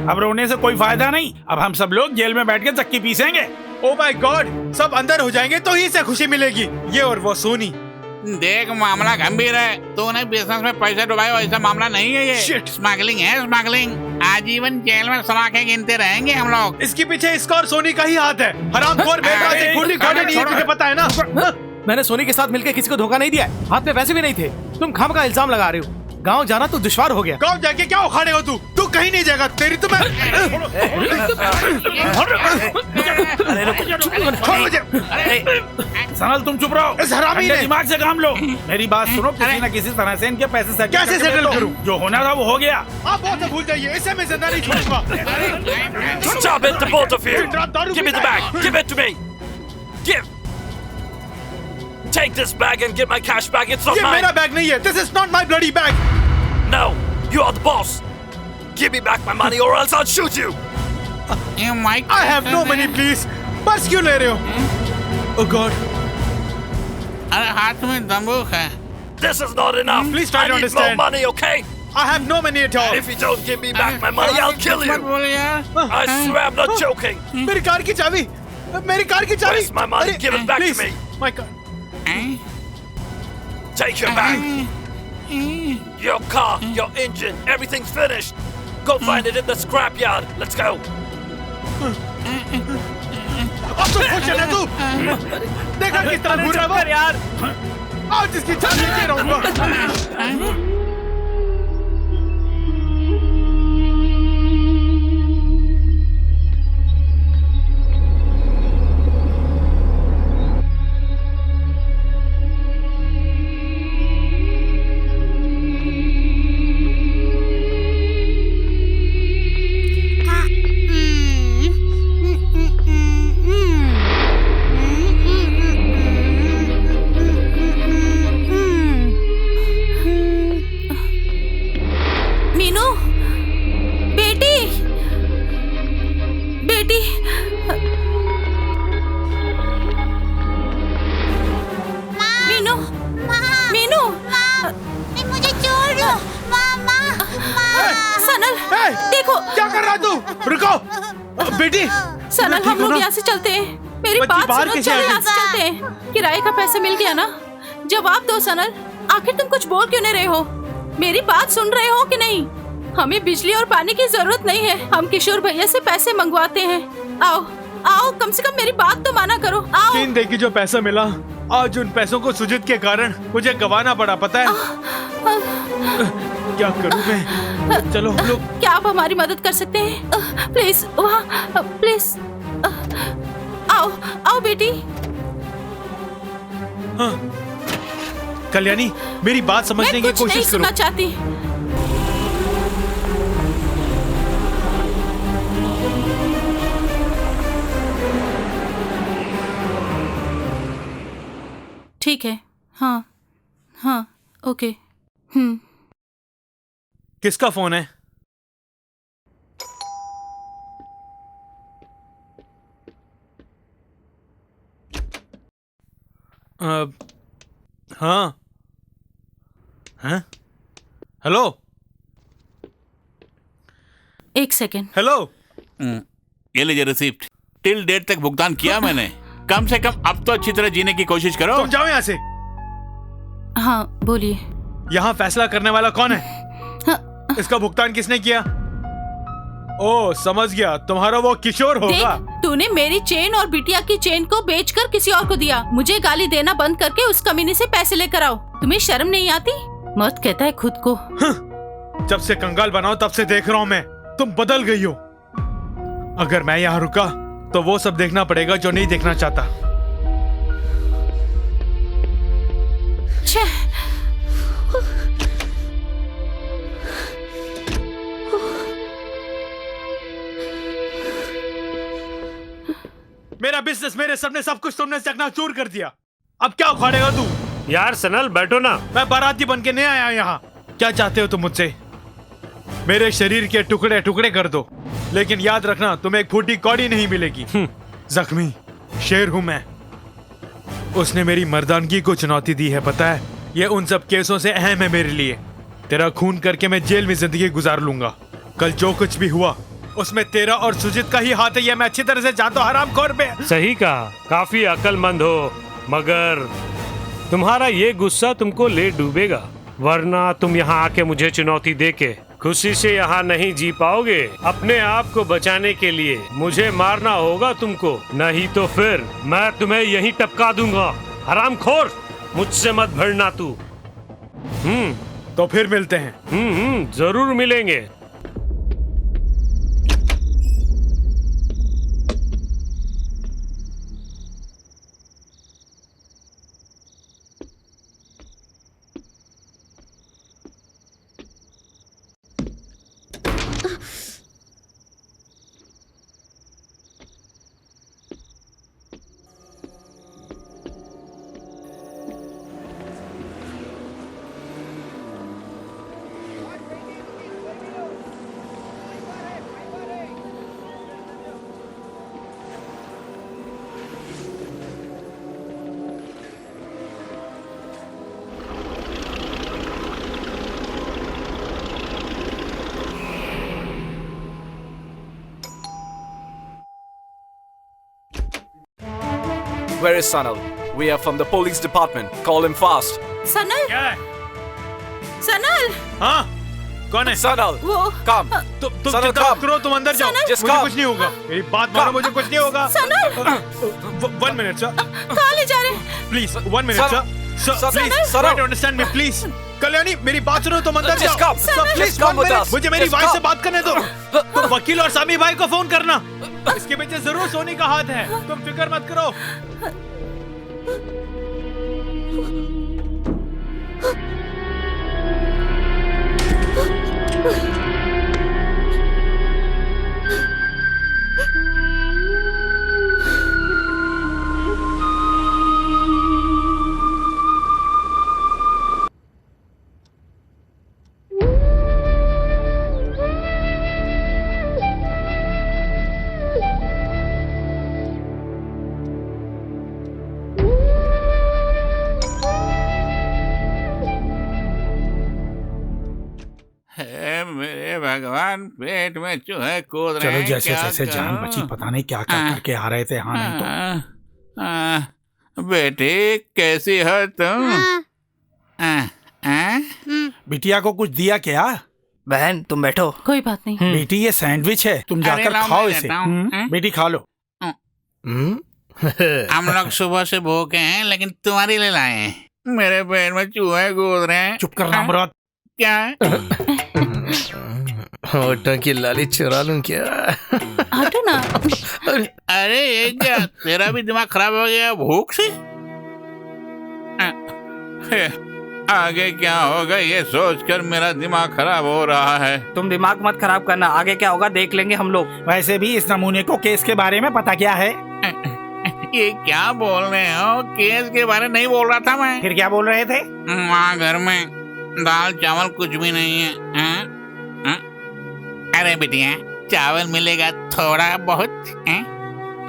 अब रोने से कोई फायदा नहीं। अब हम सब लोग जेल में बैठ के चक्की पीसेंगे। ओ माय गॉड, सब अंदर हो जाएंगे तो ही से खुशी मिलेगी। ये और वो सोनी। देख, मामला गंभीर है। तूने बिजनेस में पैसे डुबाए, ऐसा मामला नहीं है ये। स्मगलिंग है, स्मगलिंग। आजीवन जेल में सलाखें गिनते रहेंगे हम लोग। इसके पीछे इसका और सोनी का ही हाथ है। हरामखोर तुझे पता है ना? मैंने सोनी के साथ मिलकर किसी को धोखा नहीं दिया। हाथ में पैसे भी नहीं थे। तुम खाम का इल्जाम लगा रहे हो। गांव जाना तो दुश्वार हो गया। गांव जाके क्या उखाड़े हो तू? तू कहीं नहीं जाएगा। तेरी तो मैं सनल तुम चुप रहो। इस हरामी ने दिमाग से काम लो। मेरी बात सुनो, किसी न किसी तरह से इनके पैसे सेटल कैसे सेटल करूं? जो होना था वो हो गया। आप बहुत से भूल जाइए, इसे मैं जिंदा नहीं छोड़ूंगा। Stop it, the both of you! Give me the bag! Give it to me! Give! Take this bag and get my cash back. It's not ये mine. मेरा बैग नहीं है. This is not my bloody bag. No, you are the boss. Give me back my money or else I'll shoot you. I have no money, please. Purse क्यों ले रहे हो? Oh God. अरे हाथ में बंदूक है। This is not enough. Please try I to need understand. more money, okay? I have no money at all. If you don't give me back my money, I'll kill you. I swear I'm not joking. मेरी car की चाबी. मेरी car की चाबी. Where's my money? Give it back please. to me. My car. Take your bag. Your car, your engine, everything's finished. Go find it in the scrapyard. Let's go. अब तो खुश है ना तू? देखा किस तरह घूर रहा है यार? आज इसकी चाबी लेके रहूंगा। मुझे छोड़ दो मामा। सनल देखो क्या कर रहा तू? रुको बेटी। सनल हम लोग यहाँ से चलते हैं। मेरी बात सुनो, चलो यहाँ से चलते हैं। किराए का पैसा मिल गया ना? जवाब दो सनल, आखिर तुम कुछ बोल क्यों नहीं रहे हो? मेरी बात सुन रहे हो कि नहीं? हमें बिजली और पानी की जरूरत नहीं है, हम किशोर भैया से पैसे मंगवाते हैं। आओ आओ, कम से कम मेरी बात तो माना करो। आओ। 3 दिन की जो पैसा मिला, आज उन पैसों को सुजित के कारण मुझे गंवाना पड़ा, पता है? क्या करूं मैं? चलो हम लोग। क्या आप हमारी मदद कर सकते हैं? प्लीज वहाँ प्लीज आओ आओ बेटी। हाँ। कल्याणी मेरी बात समझने की कोशिश करो। सुनना चाहती। ठीक है। हाँ हाँ ओके। किसका फोन है? हाँ हाँ हेलो। एक सेकेंड। हेलो। ये लीजिए रिसिप्ट। टिल डेट तक भुगतान किया मैंने। कम से कम अब तो अच्छी तरह जीने की कोशिश करो। तुम जाओ यहाँ से। हाँ बोलिए। यहाँ फैसला करने वाला कौन है? हाँ। इसका भुगतान किसने किया? ओ समझ गया, तुम्हारा वो किशोर होगा। तूने मेरी चेन और बिटिया की चेन को बेचकर किसी और को दिया। मुझे गाली देना बंद करके उस कमीने से पैसे लेकर आओ। तुम्हें शर्म नहीं आती? मर्द कहता है खुद को। जब से कंगाल बनाओ तब से देख रहा हूँ मैं, तुम बदल गई हो। अगर मैं यहाँ रुका तो वो सब देखना पड़ेगा जो नहीं देखना चाहता। मेरा बिजनेस, मेरे सपने, सब कुछ तुमने चकनाचूर कर दिया। अब क्या उखाड़ेगा तू? यार सनल बैठो ना। मैं बाराती बन के नहीं आया यहाँ। क्या चाहते हो तुम मुझसे? मेरे शरीर के टुकड़े टुकड़े कर दो, लेकिन याद रखना तुम्हें एक फूटी कौड़ी नहीं मिलेगी। जख्मी शेर हूं मैं। उसने मेरी मर्दानगी को चुनौती दी है, पता है? ये उन सब केसों से अहम है मेरे लिए। तेरा खून करके मैं जेल में जिंदगी गुजार लूंगा। कल जो कुछ भी हुआ उसमें तेरा और सुजित का ही हाथ है, ये मैं अच्छी तरह से जानता हूँ। हरामखोर पे। सही कहा, काफी अक्लमंद हो, मगर तुम्हारा ये गुस्सा तुमको ले डूबेगा। वरना तुम यहाँ आके मुझे चुनौती देके खुशी से यहाँ नहीं जी पाओगे। अपने आप को बचाने के लिए मुझे मारना होगा तुमको, नहीं तो फिर मैं तुम्हें यहीं टपका दूंगा। हरामखोर, मुझसे मत भिड़ना तू। तो फिर मिलते हैं। जरूर मिलेंगे। Where is Sanal? We are from the police department. Call him fast. Sanal? क्या है? सनल? हाँ, कौन है? Sanal, वो come. तुम Sanal, चिंता मत करो, तुम अंदर जाओ। सनल? मुझे कुछ नहीं होगा। मेरी बात मानो, मुझे कुछ नहीं होगा। सनल? 1 minute sir. कहाँ ले जा रहे हैं? Please 1 minute sir. Sir please try to understand me please. Kalyani मेरी बात सुनो, तुम अंदर Just जाओ। come. Sir please Just come 1 with minute. us. मुझे मेरी Just वाइफ से come. बात करने दो। तुम वकील और सामी भाई को फोन करना। इसके पीछे जरूर सोनी का हाथ है, तुम फिक्र मत करो। मेरे भगवान, पेट में चूहे कूद रहे चलो हैं, जैसे क्या जैसे जान करूं? बची, पता नहीं क्या क्या करके आ रहे थे। हाँ नहीं तो बेटी कैसी हो तुम? बिटिया को कुछ दिया क्या? बहन तुम बैठो। कोई बात नहीं। बेटी ये सैंडविच है, तुम अरे जाकर लाओ, खाओ मैं इसे। देता हूँ। बेटी खा लो। हम लोग सुबह से भूखे हैं, लेकिन तुम्हारी लिए लाए हैं। मेरे पेट में चूहे कूद रहे हैं। चुप करना मुराद। क्या? होटल की लाली चुरा लूं क्या? हटो ना। अरे ये क्या, तेरा भी दिमाग खराब हो गया भूख से? आगे क्या होगा ये सोचकर मेरा दिमाग खराब हो रहा है। तुम दिमाग मत खराब करना, आगे क्या होगा देख लेंगे हम लोग। वैसे भी इस नमूने को केस के बारे में पता क्या है? ये क्या बोल रहे हो? केस के बारे नहीं बोल रहा था मैं। फिर क्या बोल रहे थे? वहाँ घर में दाल चावल कुछ भी नहीं है। अरे बिटिया, चावल मिलेगा थोड़ा बहुत।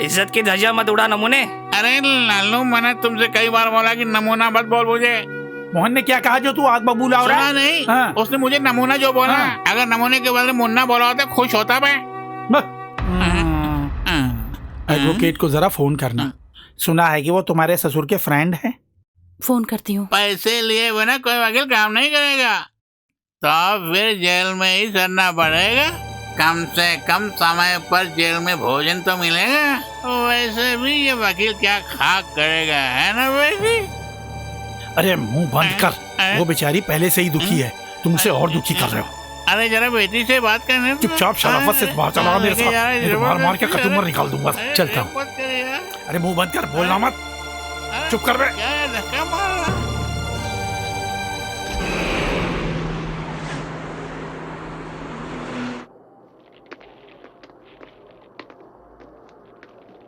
इज्जत की धज्जियां मत उड़ा नमूने। अरे लालू, मैंने तुमसे कई बार बोला कि नमूना मत बोल मुझे। मोहन ने क्या कहा जो तू आग बबूला हो रहा है? नहीं, हाँ। उसने मुझे नमूना जो बोला। अगर नमूने के बदले मुन्ना बोला होता खुश होता मैं। एडवोकेट को जरा फोन करना। सुना है कि वो तुम्हारे ससुर के फ्रेंड हैं। फोन करती हूँ। पैसे लिए बिना कोई वकील काम नहीं करेगा, तो फिर जेल में ही सरना पड़ेगा। कम से कम समय पर जेल में भोजन तो मिलेगा। वैसे भी ये वकील क्या खाक करेगा, है ना बेटी? अरे मुंह बंद कर, वो बेचारी पहले से ही दुखी है, तुमसे और दुखी कर रहे हो। अरे जरा बेटी से बात करने दो। चुपचाप शराफत से बात चला मेरे साथ, नहीं तो मार मार के कचूमर निकाल दूंगा। चलता हूँ। अरे मुंह बंद कर, बोलना मत। चुप कर बे।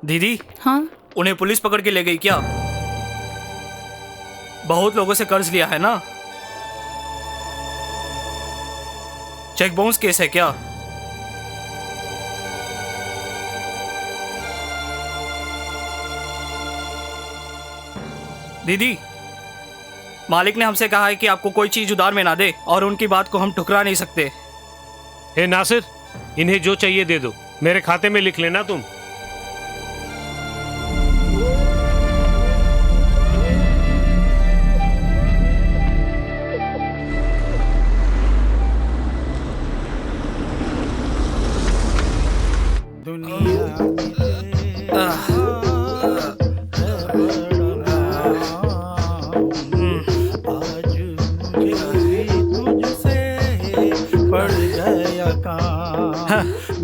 दीदी। हाँ? उन्हें पुलिस पकड़ के ले गई क्या? बहुत लोगों से कर्ज लिया है ना? चेक बाउंस केस है क्या? दीदी, मालिक ने हमसे कहा है कि आपको कोई चीज उधार में ना दे, और उनकी बात को हम ठुकरा नहीं सकते। हे नासिर, इन्हें जो चाहिए दे दो, मेरे खाते में लिख लेना तुम।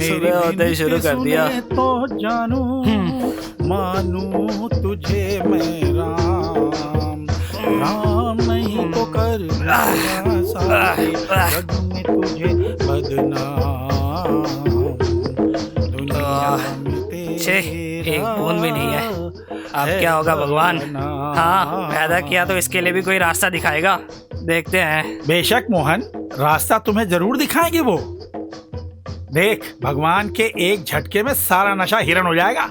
सुबह होते ही शुरू कर दिया। तो जानू मानू तुझे मैं राम, राम नहीं तो कर सारे जग में तुझे बदनाम। एक बूंद भी नहीं है। अब क्या होगा भगवान? हाँ, पैदा किया तो इसके लिए भी कोई रास्ता दिखाएगा। देखते हैं। बेशक मोहन, रास्ता तुम्हें जरूर दिखाएंगे वो। देख, भगवान के एक झटके में सारा नशा हिरन हो जाएगा।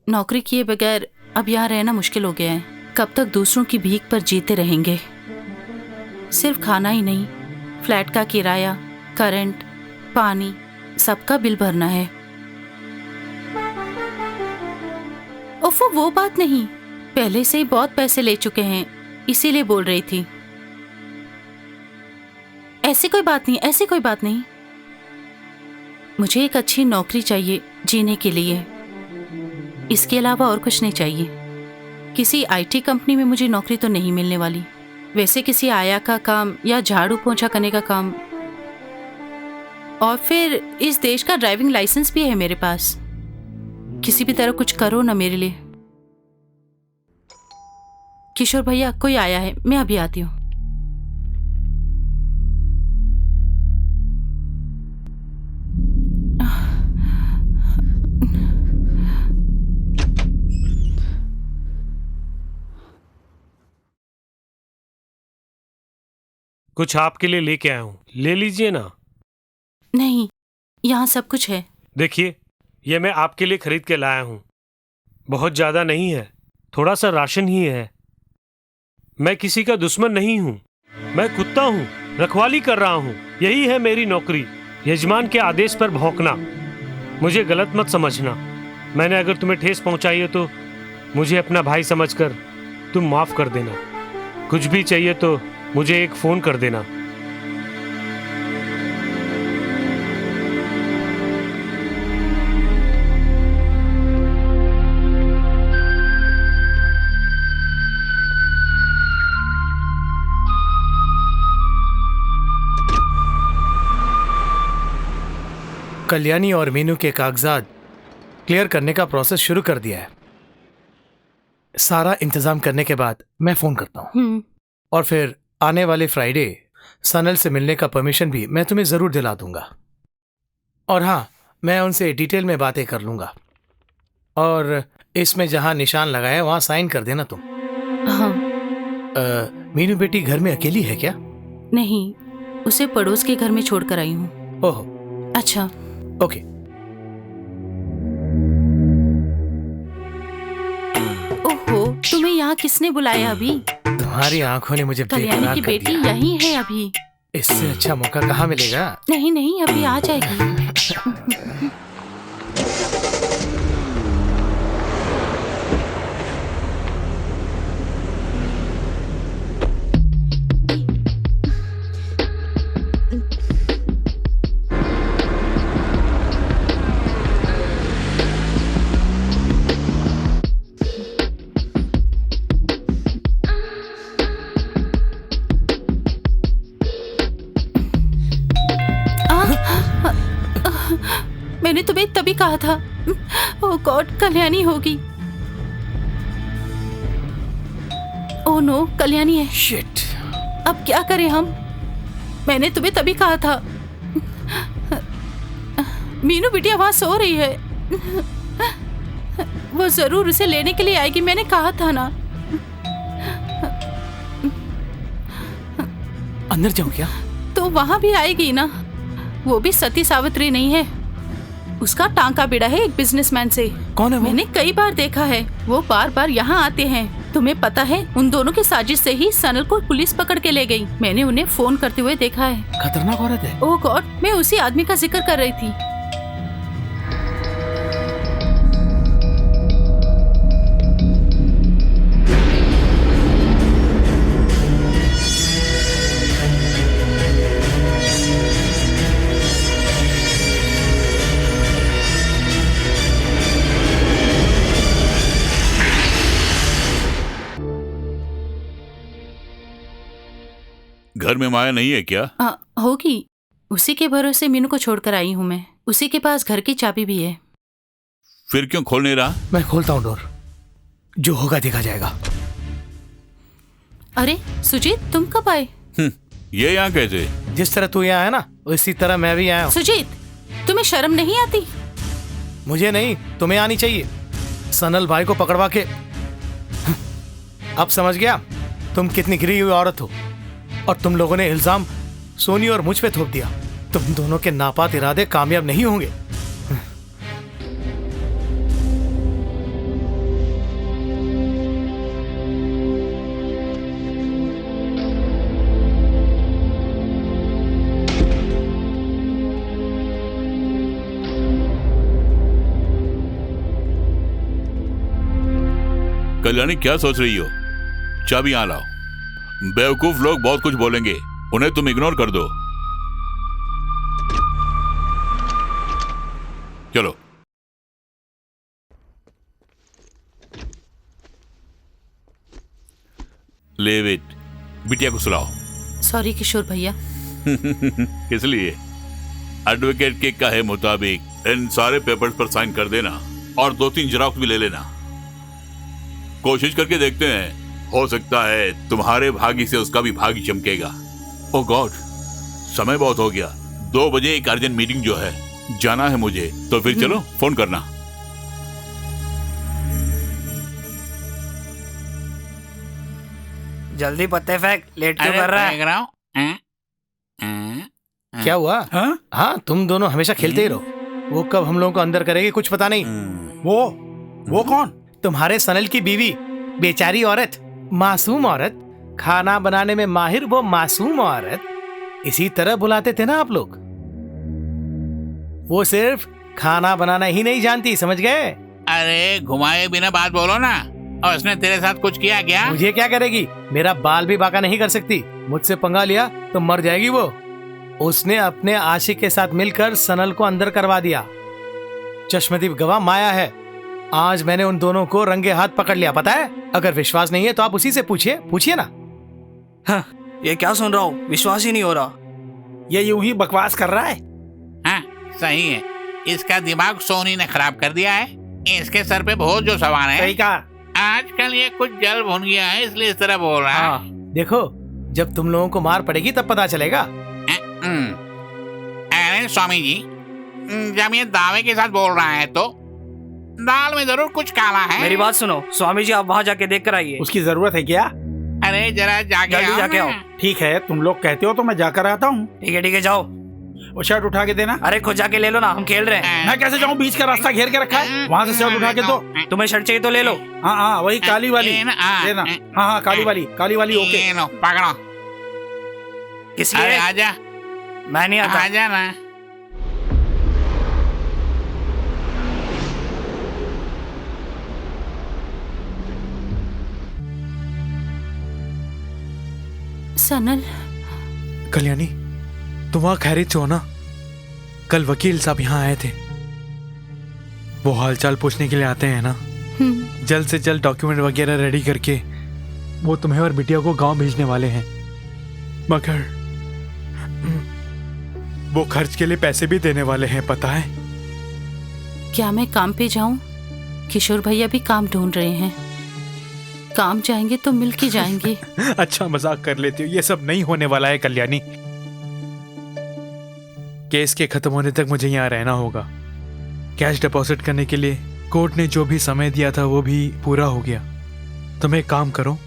नौकरी किए बगैर अब यहाँ रहना मुश्किल हो गया है। कब तक दूसरों की भीख पर जीते रहेंगे? सिर्फ खाना ही नहीं, फ्लैट का किराया, करंट, पानी, सबका बिल भरना है। ओफो, वो बात नहीं, पहले से ही बहुत पैसे ले चुके हैं, इसीलिए बोल रही थी। ऐसी कोई बात नहीं, ऐसी कोई बात नहीं। मुझे एक अच्छी नौकरी चाहिए जीने के लिए, इसके अलावा और कुछ नहीं चाहिए। किसी आईटी कंपनी में मुझे नौकरी तो नहीं मिलने वाली। वैसे किसी आया का काम या झाड़ू पोंछा करने का काम, और फिर इस देश का ड्राइविंग लाइसेंस भी है मेरे पास। किसी भी तरह कुछ करो ना मेरे लिए। किशोर भैया, कोई आया है, मैं अभी आती हूँ। कुछ आपके लिए लेके आया हूँ, ले लीजिए ना। नहीं, यहाँ सब कुछ है। देखिए, ये मैं आपके लिए खरीद के लाया हूँ। बहुत ज्यादा नहीं है, थोड़ा सा राशन ही है। मैं किसी का दुश्मन नहीं हूँ। मैं कुत्ता हूँ, रखवाली कर रहा हूँ। यही है मेरी नौकरी, यजमान के आदेश पर भौंकना। मुझे गलत मत समझना। मैंने अगर तुम्हें ठेस पहुंचाई है तो मुझे अपना भाई समझकर तुम माफ कर देना। कुछ भी चाहिए तो मुझे एक फोन कर देना। कल्याणी और मीनू के कागजात क्लियर करने का प्रोसेस शुरू कर दिया है। सारा इंतजाम करने के बाद मैं फोन करता हूँ और फिर आने वाले फ्राइडे सनल से मिलने का परमिशन भी मैं तुम्हें जरूर दिला दूंगा। और हाँ, मैं उनसे डिटेल में बातें कर लूंगा और इसमें जहां निशान लगाया वहां साइन कर देना तुम। हाँ। मीनू बेटी घर में अकेली है क्या? नहीं, उसे पड़ोस के घर में छोड़कर आई हूँ। ओह, अच्छा, ओके। ओहो, तुम्हें यहाँ किसने बुलाया अभी? तुम्हारी आंखों ने मुझे कल्याणी बेकरार की कर बेटी दिया। यहीं है अभी। इससे अच्छा मौका कहाँ मिलेगा? नहीं नहीं, अभी आ जाएगी। मैंने तुम्हें तभी कहा था। ओह गॉड, कल्याणी होगी। ओह नो, कल्याणी है। शिट। अब क्या करें हम? मैंने तुम्हें तभी कहा था। मीनू बिटिया वहां सो रही है। वो जरूर उसे लेने के लिए आएगी, मैंने कहा था ना। अंदर जाऊं क्या? तो वहां भी आएगी ना। वो भी सती सावित्री नहीं है, उसका टांका बिड़ा है एक बिजनेसमैन से। कौन है वो? मैंने कई बार देखा है, वो बार बार यहाँ आते हैं। तुम्हें पता है, उन दोनों की साजिश से ही सनल को पुलिस पकड़ के ले गई। मैंने उन्हें फोन करते हुए देखा है। खतरनाक औरत है। ओह गॉड, मैं उसी आदमी का जिक्र कर रही थी। घर में माया नहीं है क्या? होगी, उसी के भरोसे मीनू को छोड़कर आई हूँ मैं। उसी के पास घर की चाबी भी है। फिर क्यों खोल नहीं रहा? मैं खोलता हूँ डोर, जो होगा देखा जाएगा। अरे सुजीत, तुम कब आए? ये यहाँ कैसे? जिस तरह तू यहाँ है ना, उसी तरह मैं भी आया हूँ। सुजीत, तुम्हें शर्म नहीं आती? मुझे नहीं, तुम्हें आनी चाहिए। सनल भाई को पकड़वा के। अब समझ गया तुम कितनी गिरी हुई औरत हो, और तुम लोगों ने इल्जाम सोनी और मुझ पे थोप दिया। तुम दोनों के नापाक इरादे कामयाब नहीं होंगे। कल्याणी, क्या सोच रही हो? चाबी यहाँ लाओ। बेवकूफ लोग बहुत कुछ बोलेंगे, उन्हें तुम इग्नोर कर दो। चलो। लेव इट। बिटिया को सुलाओ। सॉरी किशोर भैया। किस लिए? एडवोकेट के कहे मुताबिक इन सारे पेपर्स पर साइन कर देना और 2-3 जेरॉक्स भी ले लेना। कोशिश करके देखते हैं, हो सकता है तुम्हारे भाग्य से उसका भी भाग्य चमकेगा। ओह गॉड, समय बहुत हो गया। 2 बजे एक अर्जेंट मीटिंग जो है, जाना है मुझे। तो फिर चलो, फोन करना। जल्दी पत्ते फेंक, लेट क्यों कर रहा है? क्या हुआ? हाँ, तुम दोनों हमेशा खेलते ही रहो। वो कब हम लोगों को अंदर करेगी कुछ पता नहीं। वो कौन? तुम्हारे सनल की बीवी, बेचारी औरत, मासूम औरत, खाना बनाने में माहिर वो मासूम औरत इसी तरह बुलाते थे ना आप लोग। वो सिर्फ खाना बनाना ही नहीं जानती, समझ गए? अरे घुमाए बिना बात बोलो ना। और उसने तेरे साथ कुछ किया क्या? मुझे क्या करेगी? मेरा बाल भी बाका नहीं कर सकती। मुझसे पंगा लिया तो मर जाएगी वो। उसने अपने आशिक के साथ मिलकर सनल को अंदर करवा दिया। चश्मदीप गवाह माया है। आज मैंने उन दोनों को रंगे हाथ पकड़ लिया, पता है? अगर विश्वास नहीं है तो आप उसी से पूछिए ना। हाँ, ये क्या सुन रहा हूँ, विश्वास ही नहीं हो रहा। ये यूं ही बकवास कर रहा है। हाँ, सही है। इसका दिमाग सोनी ने खराब कर दिया है। इसके सर पे बहुत जो सवार है। सही कहा। आजकल ये कुछ जल भुन गया है, इसलिए इस तरह बोल रहा है। देखो, जब तुम लोगों को मार पड़ेगी तब पता चलेगा। अरे स्वामी जी, जब ये दावे के साथ बोल रहा है तो दाल में जरूर कुछ काला है। मेरी बात सुनो स्वामी जी, आप वहाँ जाके देख कर आइए। उसकी जरूरत है क्या? अरे जरा जल्दी जाके आओ। ठीक है, तुम लोग कहते हो तो मैं जाकर आता हूँ। ठीक है जाओ। वो शर्ट उठा के देना। अरे खुद जाके ले लो ना, हम खेल रहे हैं। मैं कैसे जाऊँ? बीच का रास्ता घेर के रखा है, वहाँ से शर्ट उठा के दो। तुम्हें शर्ट चाहिए तो ले लो। हाँ, वही काली वाली देना। हाँ, काली वाली ओके। पकड़ो। किस लिए? आजा। मैं नहीं आता। आजा ना। सनल। कल्याणी, तुम वहाँ खैरियत से हो ना? कल वकील साहब यहाँ आए थे। वो हालचाल पूछने के लिए आते हैं ना। जल्द से जल्द डॉक्यूमेंट वगैरह रेडी करके वो तुम्हें और बिटिया को गांव भेजने वाले हैं। मगर वो खर्च के लिए पैसे भी देने वाले हैं, पता है? क्या मैं काम पे जाऊं? किशोर भैया भी काम ढूंढ रहे हैं। काम जाएंगे तो मिल के जाएंगे। अच्छा मजाक कर लेती हो, ये सब नहीं होने वाला है कल्याणी। केस के खत्म होने तक मुझे यहाँ रहना होगा। कैश डिपॉजिट करने के लिए कोर्ट ने जो भी समय दिया था वो भी पूरा हो गया। तुम एक काम करो,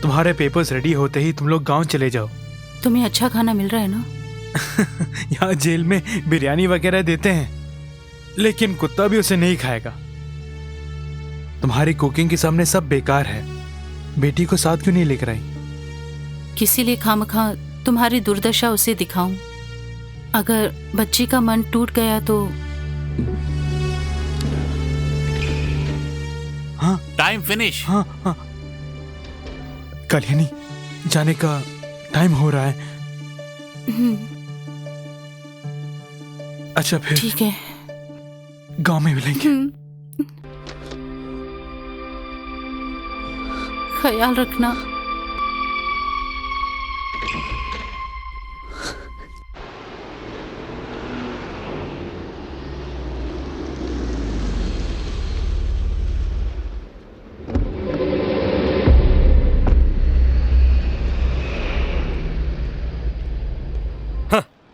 तुम्हारे पेपर्स रेडी होते ही तुम लोग गांव चले जाओ। तुम्हें अच्छा खाना मिल रहा है ना? यहाँ जेल में बिरयानी वगैरह देते हैं, लेकिन कुत्ता भी उसे नहीं खाएगा। तुम्हारी कुकिंग के सामने सब बेकार है। बेटी को साथ क्यों नहीं लेकर आई? किसी लिए खामखा तुम्हारी दुर्दशा उसे दिखाऊं? अगर बच्ची का मन टूट गया तो हाँ, टाइम फिनिश। हाँ। कल्याणी, जाने का टाइम हो रहा है। अच्छा फिर ठीक है, गांव में मिलेंगे। ख्याल रखना।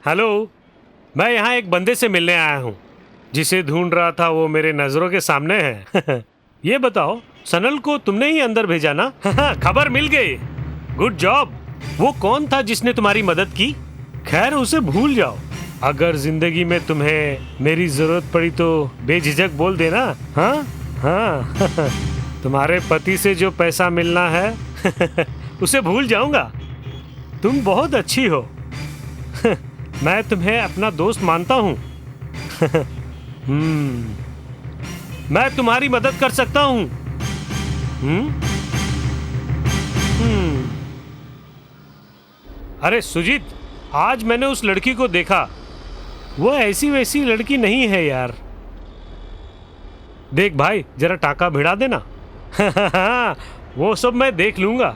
हेलो, मैं यहाँ एक बंदे से मिलने आया हूँ। जिसे ढूंढ रहा था वो मेरे नजरों के सामने है। ये बताओ, सनल को तुमने ही अंदर भेजा ना? खबर मिल गई, गुड जॉब। वो कौन था जिसने तुम्हारी मदद की? खैर उसे भूल जाओ। अगर जिंदगी में तुम्हें मेरी जरूरत पड़ी तो बेझिझक बोल देना। हाँ। तुम्हारे पति से जो पैसा मिलना है उसे भूल जाऊंगा। तुम बहुत अच्छी हो। मैं तुम्हें अपना दोस्त मानता हूँ। मैं तुम्हारी मदद कर सकता हूँ। अरे सुजीत, आज मैंने उस लड़की को देखा। वो ऐसी वैसी लड़की नहीं है यार। देख भाई, जरा टाका भिड़ा देना। वो सब मैं देख लूंगा।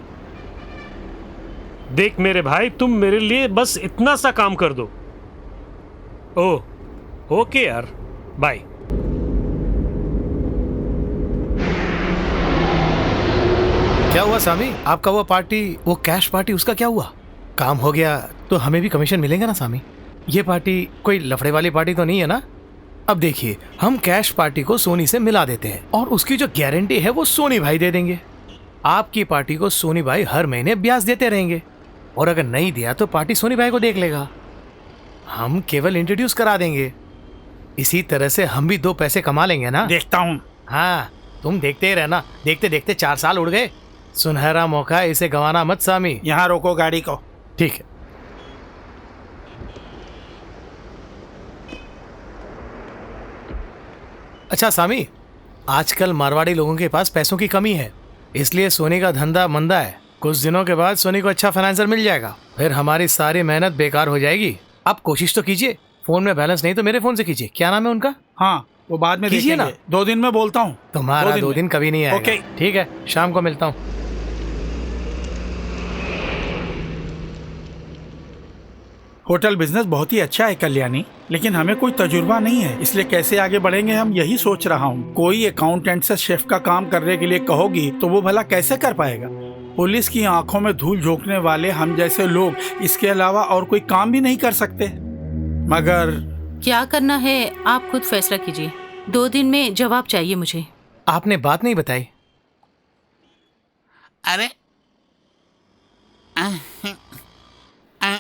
देख मेरे भाई, तुम मेरे लिए बस इतना सा काम कर दो। ओके यार, बाय। क्या हुआ सामी? आपका वो पार्टी, वो कैश पार्टी, उसका क्या हुआ? काम हो गया तो हमें भी कमीशन मिलेगा ना सामी? ये पार्टी कोई लफड़े वाली पार्टी तो नहीं है ना? अब देखिए, हम कैश पार्टी को सोनी से मिला देते हैं और उसकी जो गारंटी है वो सोनी भाई दे देंगे। आपकी पार्टी को सोनी भाई हर महीने ब्याज देते रहेंगे और अगर नहीं दिया तो पार्टी सोनी भाई को देख लेगा। हम केवल इंट्रोड्यूस करा देंगे। इसी तरह से हम भी 2 पैसे कमा लेंगे ना। देखता हूँ। हाँ, तुम देखते ही रहना। देखते देखते 4 साल उड़ गए। सुनहरा मौका है, इसे गंवाना मत सामी। यहाँ रोको गाड़ी को। ठीक है। अच्छा सामी, आजकल मारवाड़ी लोगों के पास पैसों की कमी है, इसलिए सोनी का धंधा मंदा है। कुछ दिनों के बाद सोनी को अच्छा फाइनेंसर मिल जाएगा, फिर हमारी सारी मेहनत बेकार हो जाएगी। आप कोशिश तो कीजिए। फोन में बैलेंस नहीं तो मेरे फोन से कीजिए। क्या नाम है उनका? हाँ, वो बाद में कीजिए देखेंगे। ना। 2 दिन में बोलता हूँ। तुम्हारा 2 दिन कभी नहीं आएगा। ओके। ठीक है, शाम को मिलता हूँ। होटल बिजनेस बहुत ही अच्छा है कल्याणी, लेकिन हमें कोई तजुर्बा नहीं है, इसलिए कैसे आगे बढ़ेंगे हम यही सोच रहा हूँ। कोई अकाउंटेंट से शेफ का काम करने के लिए कहोगी तो वो भला कैसे कर पाएगा? पुलिस की आंखों में धूल झोंकने वाले हम जैसे लोग इसके अलावा और कोई काम भी नहीं कर सकते। मगर क्या करना है आप खुद फैसला कीजिए। 2 दिन में जवाब चाहिए मुझे। आपने बात नहीं बताई। अरे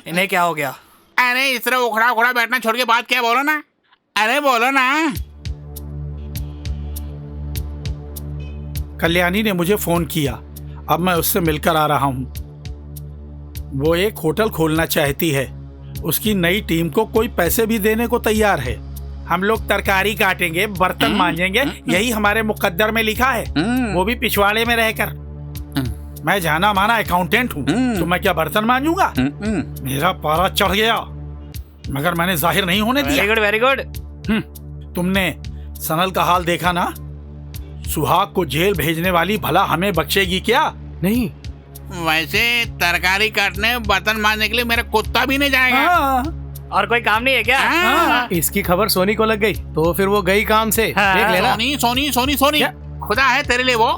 इन्हें क्या हो गया? अरे इस तरह उखड़ा उखड़ा बैठना छोड़ के बात क्या बोलो ना। अरे बोलो ना। कल्याणी ने मुझे फोन किया, अब मैं उससे मिलकर आ रहा हूँ। वो एक होटल खोलना चाहती है। उसकी नई टीम को कोई पैसे भी देने को तैयार है। हम लोग तरकारी काटेंगे, बर्तन मांजेंगे, यही हमारे मुकद्दर में लिखा है, वो भी पिछवाड़े में रहकर। मैं जाना माना अकाउंटेंट हूँ, तो मैं क्या बर्तन मांजूंगा? मेरा पारा चढ़ गया, मगर मैंने जाहिर नहीं होने दिया। Very good. तुमने सनल का हाल देखा ना? सुहाग को जेल भेजने वाली भला हमें बख्शेगी क्या? नहीं। वैसे तरकारी काटने बर्तन मांजने के लिए मेरा कुत्ता भी नहीं जाएगा। और कोई काम नहीं है क्या? इसकी खबर सोनी को लग गई तो फिर वो गई काम से। देख लेना। सोनी सोनी सोनी सोनी, खुदा है तेरे लिए वो।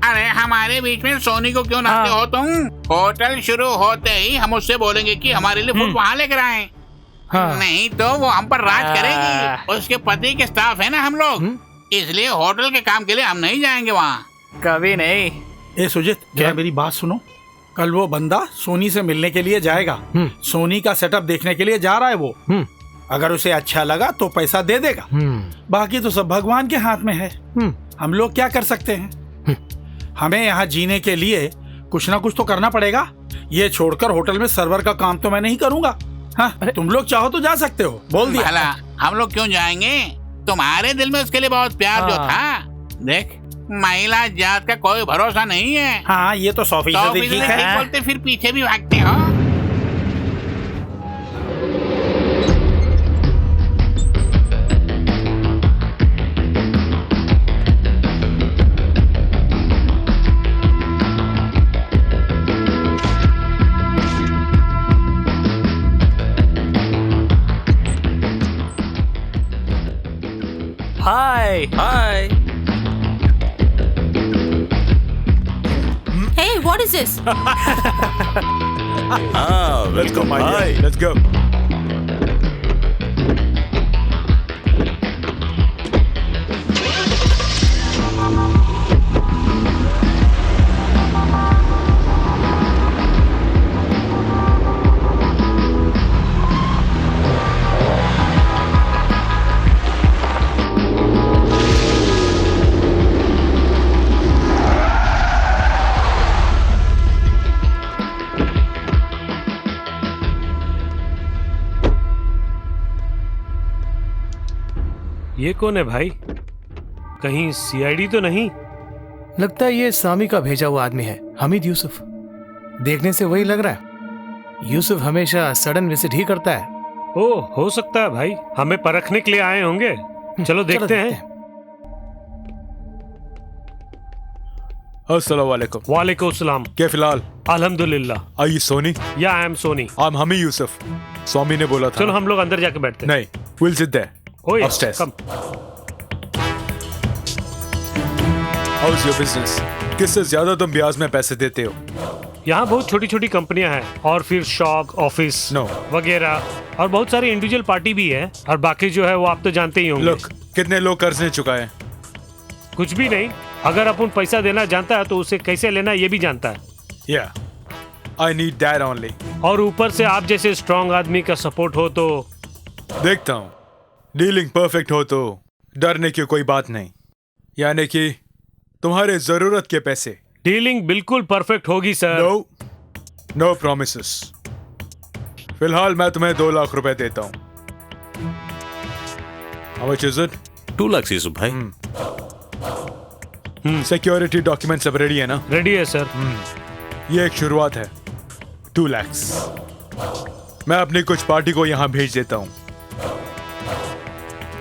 अरे हमारे बीच में सोनी को क्यों नाचते हो तुम? होटल शुरू होते ही हम उससे बोलेंगे कि हमारे लिए फूड वहाँ लेकर आए। नहीं तो वो हम पर राज करेगी। उसके पति के स्टाफ है ना हम लोग, इसलिए होटल के काम के लिए हम नहीं जाएंगे वहाँ। कभी नहीं। ए सुजीत, क्या मेरी बात सुनो। कल वो बंदा सोनी से मिलने के लिए जाएगा। सोनी का सेटअप देखने के लिए जा रहा है वो। अगर उसे अच्छा लगा तो पैसा दे देगा, बाकी तो सब भगवान के हाथ में है। हम लोग क्या कर सकते हैं? हमें यहाँ जीने के लिए कुछ ना कुछ तो करना पड़ेगा। ये छोड़कर होटल में सर्वर का काम तो मैं नहीं करूँगा। हाँ, तुम लोग चाहो तो जा सकते हो, बोल दिया। भला हम लोग क्यों जाएंगे? तुम्हारे दिल में उसके लिए बहुत प्यार जो था। देख, महिला जात का कोई भरोसा नहीं है। हाँ, ये तो 100% ठीक है। बोलते फिर पीछे भी भागते हो। Hi. Hi. Hey, what is this? Welcome, my dear. Let's go. ये कौन है भाई? कहीं सीआईडी तो नहीं? लगता है ये सामी का भेजा हुआ आदमी है, हमीद यूसुफ। देखने से वही लग रहा है। यूसुफ हमेशा सडन विजिट ही करता है। ओह, हो सकता है भाई, हमें परखने के लिए आए होंगे। चलो देखते हैं। अस्सलाम वालेकुम। वालेकुम सलाम। क्या फिलहाल? अल्हम्दुलिल्लाह। आई सो या I am Soni. I am Hamid Yusuf. Swami ने बोला था। चलो हम लोग अंदर जाके बैठते हैं। नहीं, will sit there. Oh yeah, Upstairs. come. How's your business? किससे ज्यादा तुम ब्याज में पैसे देते हो? यहाँ बहुत छोटी छोटी कंपनियां हैं और फिर शॉप, ऑफिस वगैरह और बहुत सारी इंडिविजुअल पार्टी भी है, और बाकी जो है वो आप तो जानते ही होंगे। Look, कितने लोग कर्ज चुकाए? कुछ भी नहीं। अगर अपन पैसा देना जानता है तो उसे कैसे लेना ये भी जानता है। Yeah, I need that only. और ऊपर से आप जैसे स्ट्रॉन्ग आदमी का सपोर्ट हो तो देखता हूँ। डीलिंग परफेक्ट हो तो डरने की कोई बात नहीं। यानी कि तुम्हारे जरूरत के पैसे डीलिंग बिल्कुल परफेक्ट होगी सर। No promises. फिलहाल मैं तुम्हें 2 लाख रुपए देता हूँ। How much is it? 2 lakh Yusuf भाई। सिक्योरिटी डॉक्यूमेंट सब रेडी है ना? रेडी है सर। ये एक शुरुआत है। 2 लाख। मैं अपनी कुछ पार्टी को यहाँ भेज देता हूँ,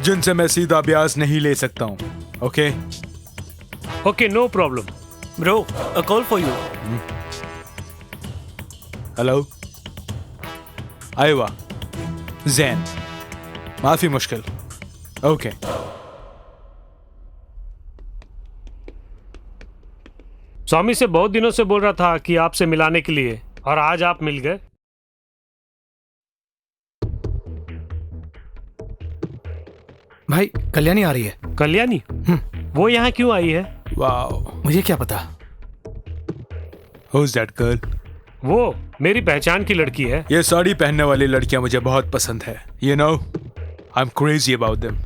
जिनसे मैं सीधा ब्याज नहीं ले सकता हूँ। Okay? Okay, no problem. Bro, a call for you. Hello, आयवा, जैन, माफी मुश्किल। ओके। स्वामी से बहुत दिनों से बोल रहा था कि आपसे मिलाने के लिए, और आज आप मिल गए। भाई कल्याणी आ रही है। कल्याणी? वो यहाँ क्यों आई है? वाओ, मुझे क्या पता। Who's that girl? वो मेरी पहचान की लड़की है। ये साड़ी पहनने वाली लड़कियां मुझे बहुत पसंद है। You know, I'm crazy about them.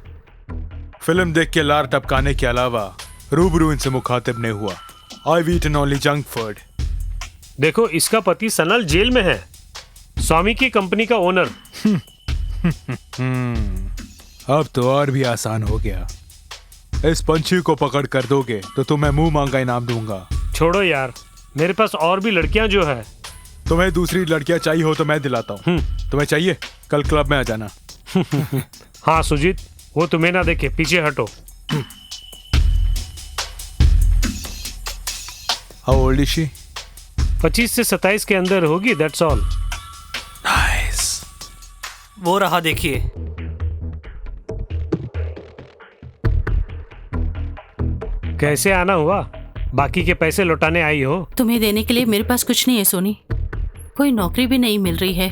Film देख के लार टपकाने के अलावा रूबरू इनसे मुखातिब नहीं हुआ। I've eaten only junk food. देखो, इसका पति सनल जेल में है, स्वामी की कंपनी का ओनर। अब तो और भी आसान हो गया। इस पंछी को पकड़ कर दोगे तो तुम्हें मुंह मांगा इनाम दूंगा। छोड़ो यार, मेरे पास और भी लड़कियां जो है। तुम्हें दूसरी लड़कियां चाहिए हो तो मैं दिलाता हूँ। तुम्हें चाहिए? कल क्लब में आ जाना। हाँ सुजीत, वो तुम्हें ना देखे, पीछे हटो। How old is she? 25 से 27 के अंदर होगी, that's all. Nice. वो रहा, देखिए। कैसे आना हुआ? बाकी के पैसे लौटाने आई हो? तुम्हें देने के लिए मेरे पास कुछ नहीं है सोनी। कोई नौकरी भी नहीं मिल रही है।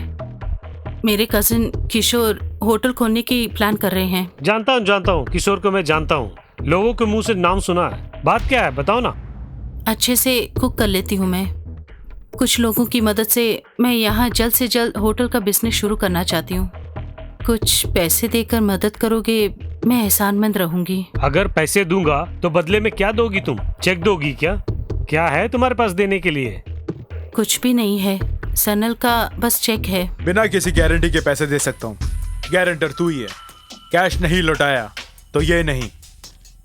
मेरे कजिन किशोर होटल खोलने की प्लान कर रहे हैं। जानता हूँ, किशोर को मैं जानता हूँ। लोगों के मुंह से नाम सुना है। बात क्या है, बताओ ना। अच्छे से कुक कर लेती हूँ मैं। कुछ लोगों की मदद से मैं यहाँ जल्द से जल्द होटल का बिजनेस शुरू करना चाहती हूँ। कुछ पैसे देकर मदद करोगे, मैं एहसानमंद रहूंगी। अगर पैसे दूंगा तो बदले में क्या दोगी तुम? चेक दोगी क्या? क्या है तुम्हारे पास देने के लिए? कुछ भी नहीं है, सनल का बस चेक है। बिना किसी गारंटी के पैसे दे सकता हूँ। गारंटर तू ही है। कैश नहीं लौटाया तो ये नहीं,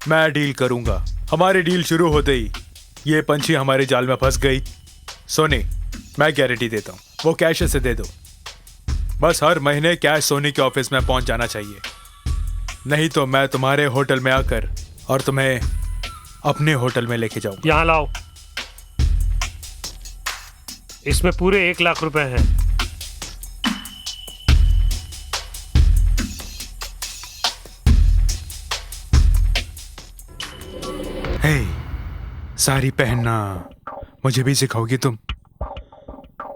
मैं डील करूंगा। हमारी डील शुरू होते ही ये पंछी हमारे जाल में फंस गई। सोनी, मैं गारंटी देता हूँ, वो कैश से दे दो। बस हर महीने कैश सोनी के ऑफिस में पहुंच जाना चाहिए, नहीं तो मैं तुम्हारे होटल में आकर और तुम्हें अपने होटल में लेके जाऊंगा। यहाँ लाओ, इसमें पूरे 1 लाख रुपए हैं। हे, साड़ी पहनना मुझे भी सिखाओगी तुम?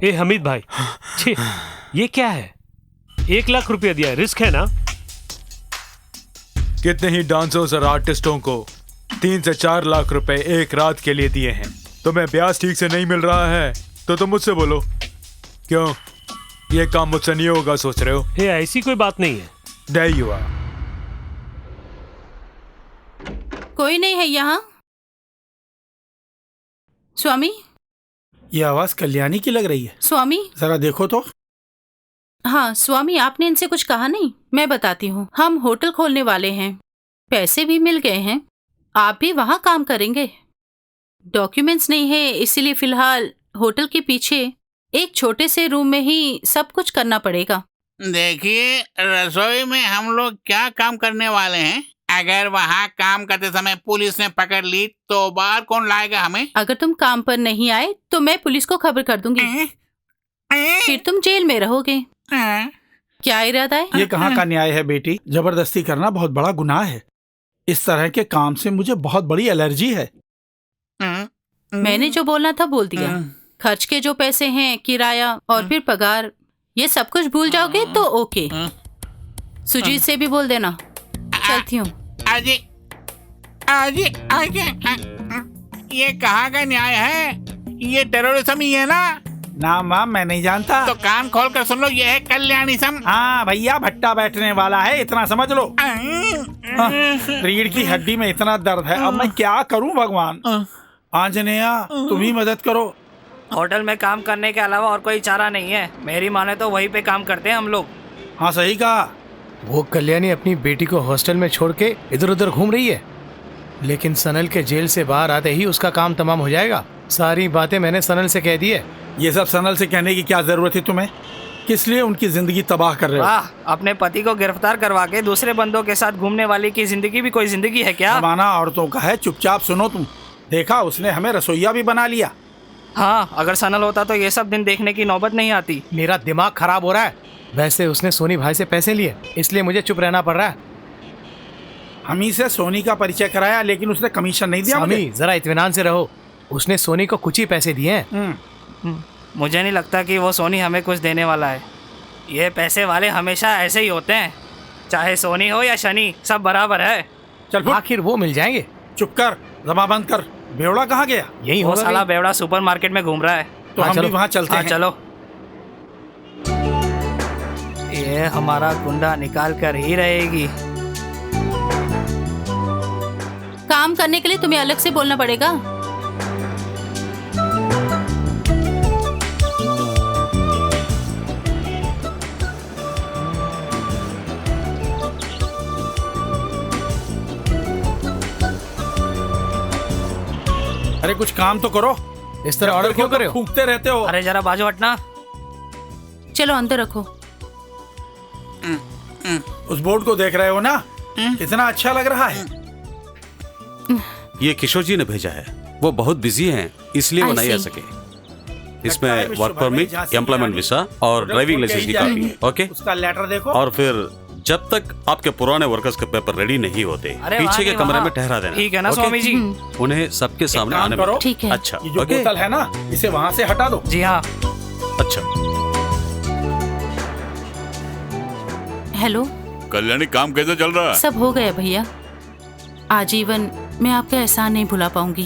ए हमीद भाई, छी, ये क्या है? 1 लाख रुपया दिया है, रिस्क है ना? कितने ही डांसर्स और आर्टिस्टों को 3 से 4 लाख रुपए एक रात के लिए दिए हैं। तुम्हें ब्याज ठीक से नहीं मिल रहा है तो तुम मुझसे बोलो। क्यों, ये काम मुझसे नहीं होगा सोच रहे हो? ये ऐसी कोई बात नहीं है। There you are. कोई नहीं है यहाँ। स्वामी? ये आवाज कल्याणी की लग रही है। स्वामी? जरा देखो तो। हाँ स्वामी, आपने इनसे कुछ कहा नहीं? मैं बताती हूँ, हम होटल खोलने वाले हैं, पैसे भी मिल गए हैं, आप भी वहाँ काम करेंगे। डॉक्यूमेंट्स नहीं है, इसीलिए फिलहाल होटल के पीछे एक छोटे से रूम में ही सब कुछ करना पड़ेगा। देखिए, रसोई में हम लोग क्या काम करने वाले हैं? अगर वहाँ काम करते समय पुलिस ने पकड़ ली तो बाहर कौन लाएगा हमें? अगर तुम काम पर नहीं आए तो मैं पुलिस को खबर कर दूंगी, फिर तुम जेल में रहोगे। क्या इरादा है? ये कहाँ का न्याय है बेटी? जबरदस्ती करना बहुत बड़ा गुनाह है। इस तरह के काम से मुझे बहुत बड़ी एलर्जी है। मैंने जो बोलना था बोल दिया। खर्च के जो पैसे हैं, किराया और फिर पगार, ये सब कुछ भूल जाओगे तो ओके। सुजीत से भी बोल देना। चलती हूँ। आजी, आजी, आगे, ये कहाँ का न्याय है? ये टेररिज्म ही है ना? ना माँ, मैं नहीं जानता। तो कान खोल कर सुन लो, ये है कल्याणीसम। हाँ भैया, भट्टा बैठने वाला है, इतना समझ लो। रीढ़ की हड्डी में इतना दर्द है, अब मैं क्या करूँ भगवान? आंजनेया तुम ही मदद करो। होटल में काम करने के अलावा और कोई चारा नहीं है। मेरी माने तो वहीं पे काम करते हैं हम लोग। हाँ सही कहा। वो कल्याणी अपनी बेटी को हॉस्टल में छोड़ के इधर उधर घूम रही है, लेकिन सनल के जेल से बाहर आते ही उसका काम तमाम हो जाएगा। सारी बातें मैंने सनल से कह दी है। ये सब सनल से कहने की क्या जरूरत है तुम्हें? किस लिए उनकी जिंदगी तबाह कर रहे हो? वाह, अपने पति को गिरफ्तार करवा के दूसरे बंदों के साथ घूमने वाली की जिंदगी भी कोई जिंदगी है क्या? जमाना औरतों का है, चुपचाप सुनो तुम। देखा उसने हमें रसोईया भी बना लिया। हाँ, अगर सनल होता तो ये सब दिन देखने की नौबत नहीं आती। मेरा दिमाग खराब हो रहा है। वैसे उसने सोनी भाई से पैसे लिए, इसलिए मुझे चुप रहना पड़ रहा है। हम ही से सोनी का परिचय कराया, लेकिन उसने कमीशन नहीं दिया मुझे। जरा इत्मीनान से रहो। उसने सोनी को कुछ ही पैसे दिए हैं। मुझे नहीं लगता कि वो सोनी हमें कुछ देने वाला है। ये पैसे वाले हमेशा ऐसे ही होते हैं, चाहे सोनी हो या शनि, सब बराबर है। चल आखिर वो मिल जाएंगे। चुप कर, जमा बंद कर। बेवड़ा कहाँ गया? यही वो साला बेवड़ा सुपरमार्केट में घूम रहा है। तो हम भी वहाँ चलते हैं। चलो। ये हमारा गुंडा निकाल कर ही रहेगी। काम करने के लिए तुम्हें अलग से बोलना पड़ेगा। अरे कुछ काम तो करो। इस तरह ऑर्डर क्यों करे हो? फूंकते रहते हो। अरे जरा बाजू हटना। चलो अंदर रखो। उस बोर्ड को देख रहे हो ना, कितना अच्छा लग रहा है। ये किशोर जी ने भेजा है। वो बहुत बिजी हैं, इसलिए वो नहीं आ सके। इसमें वर्क परमिट, एम्प्लॉयमेंट वीसा और ड्राइविंग लाइसेंस की कॉपी है। ओके, उसका लेटर देखो। और फिर जब तक आपके पुराने वर्कर्स के पेपर रेडी नहीं होते, पीछे के कमरे में ठहरा देना। ठीक है ना स्वामी जी? उन्हें सबके सामने आने करो। ठीक है। अच्छा, ये जो बोतल है ना, इसे वहाँ से हटा दो। जी हाँ। अच्छा। हेलो कल्याणी, काम कैसे चल रहा है? सब हो गया भैया। आजीवन मैं आपका एहसान नहीं भुला पाऊंगी।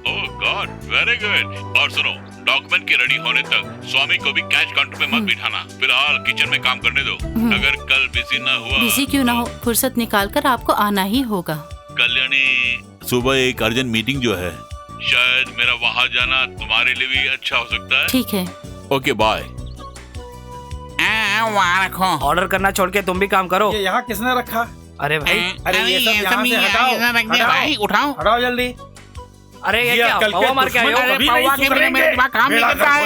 ओह गॉड, वेरी गुड। और सुनो, डॉक्यूमेंट के रेडी होने तक स्वामी को भी कैश काउंटर पे मत बिठाना। फिलहाल किचन में काम करने दो। अगर कल बिजी ना हुआ, बिजी क्यों ना हो, फुर्सत निकाल कर आपको आना ही होगा। कल्याणी, सुबह एक अर्जेंट मीटिंग जो है, शायद मेरा वहाँ जाना तुम्हारे लिए भी अच्छा हो सकता है। ठीक है। Okay bye. ऑर्डर करना छोड़ के तुम भी काम करो। ये यहाँ किसने रखा? अरे भाई, अरे ये सब यहाँ से हटाओ। उठाओ हटाओ जल्दी। अरे ये क्या पौवा मार के आए हो? अरे पौवा के बिना मेरे दिमाग काम नहीं करता है।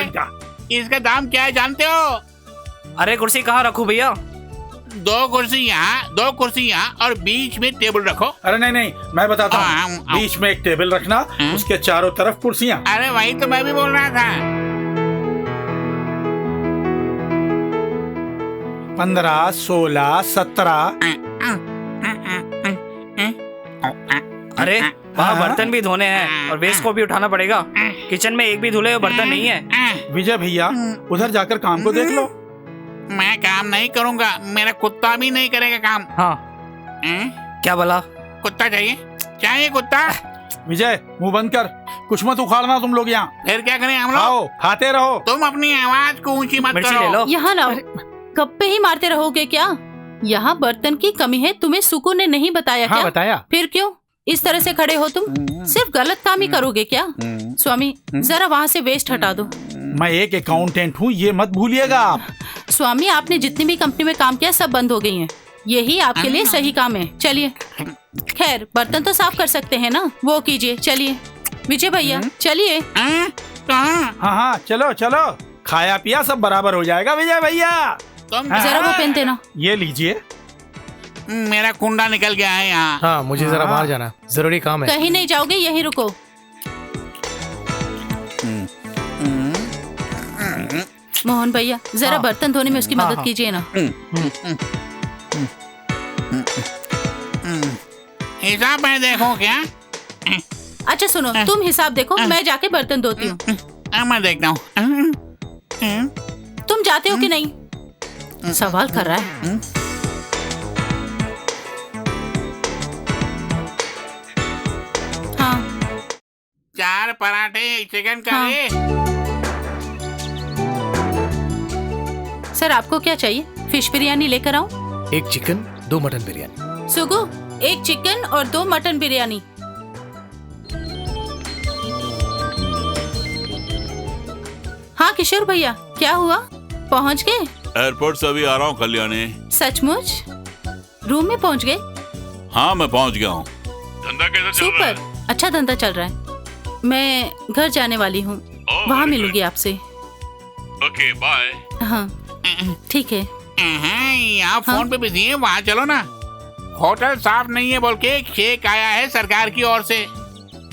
इसका दाम क्या है जानते हो? अरे कुर्सी कहाँ रखूं भैया? दो कुर्सी यहाँ और बीच में टेबल रखो। अरे नहीं, मैं बताता हूँ। बीच में एक टेबल रखना, उसके चारों तरफ कुर्सियाँ। अरे वही तो मैं भी बोल रहा था। 15, 16, 17। अरे वहाँ बर्तन भी धोने हैं और वेस्ट को भी उठाना पड़ेगा। किचन में एक भी धुले हुए बर्तन नहीं है। विजय भैया, उधर जाकर काम को देख लो। मैं काम नहीं करूँगा, मेरा कुत्ता भी नहीं करेगा काम। हाँ। क्या बोला? कुत्ता चाहिए कुत्ता। विजय, मुंह बंद कर। कुछ मत उखाड़ना तुम लोग यहाँ। फिर क्या करें हम लोग? खाओ, खाते रहो। तुम अपनी आवाज को ऊंची मत करो। यहाँ लाओ। गप्पे ही मारते रहोगे क्या? यहाँ बर्तन की कमी है, तुम्हें सुकू ने नहीं बताया क्या? बताया। फिर क्यों इस तरह से खड़े हो तुम? सिर्फ गलत काम ही करोगे क्या? स्वामी जरा वहाँ से वेस्ट हटा दो। मैं एक अकाउंटेंट हूँ, ये मत भूलिएगा आप। स्वामी आपने जितनी भी कंपनी में काम किया सब बंद हो गई हैं। यही आपके लिए सही काम है। चलिए, खैर बर्तन तो साफ कर सकते हैं ना, वो कीजिए। चलिए विजय भैया, चलिए। हाँ, चलो चलो। खाया पिया सब बराबर हो जाएगा विजय भैया। जरा वो पेन देना। ये लीजिए। मेरा कुंडा निकल गया है यहाँ। हाँ, मुझे जरा बाहर जाना, जरूरी काम है। कहीं नहीं जाओगे, यहीं रुको। मोहन भैया जरा बर्तन धोने में उसकी मदद कीजिए ना। हिसाब मैं देखो क्या? अच्छा सुनो, तुम हिसाब देखो, मैं जाके बर्तन धोती हूँ। मैं देखता हूँ। तुम जाते हो कि नहीं? सवाल कर रहा है। हाँ। 4 पराठे, चिकन करी। सर आपको क्या चाहिए? फिश बिरयानी लेकर आऊं? 1 चिकन 2 मटन बिरयानी। सुगु 1 चिकन और 2 मटन बिरयानी। हाँ किशोर भैया, क्या हुआ? पहुँच गए? एयरपोर्ट से अभी आ रहा हूँ कल्याणी। सचमुच? रूम में पहुँच गए? हाँ मैं पहुँच गया हूँ। धंधा कैसा चल रहा है? सुपर, अच्छा धंधा चल रहा है। मैं घर जाने वाली हूँ, वहाँ मिलूंगी आपसे। Okay bye. हाँ ठीक है। यहाँ फोन पे बिजी है, वहाँ चलो ना। होटल साफ नहीं है बोल के एक चेक आया है सरकार की ओर से।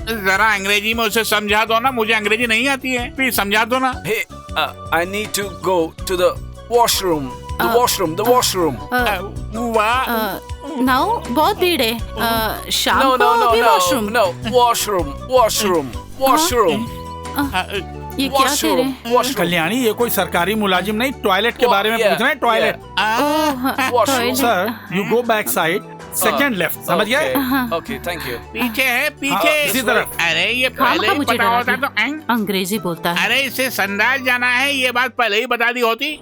जरा अंग्रेजी में उसे समझा दो ना, मुझे अंग्रेजी नहीं आती है, प्लीज समझा दो ना। Hey, I need to go to the washroom. The washroom. Now बहुत भीड़ है। शाम को भी वॉशरूम। No, washroom. ये क्या कह रहे हैं? कल्याणी, ये कोई सरकारी मुलाजिम नहीं, टॉयलेट के बारे में पूछ रहे हैं। Toilet. Sir, you go back side, second left, समझ गए? Okay, thank you. पीछे है, पीछे। इसी तरफ। अरे ये पहले ही पता होता तो अंग्रेजी बोलता है। अरे इसे संडास जाना है, ये बात पहले ही बता दी होती।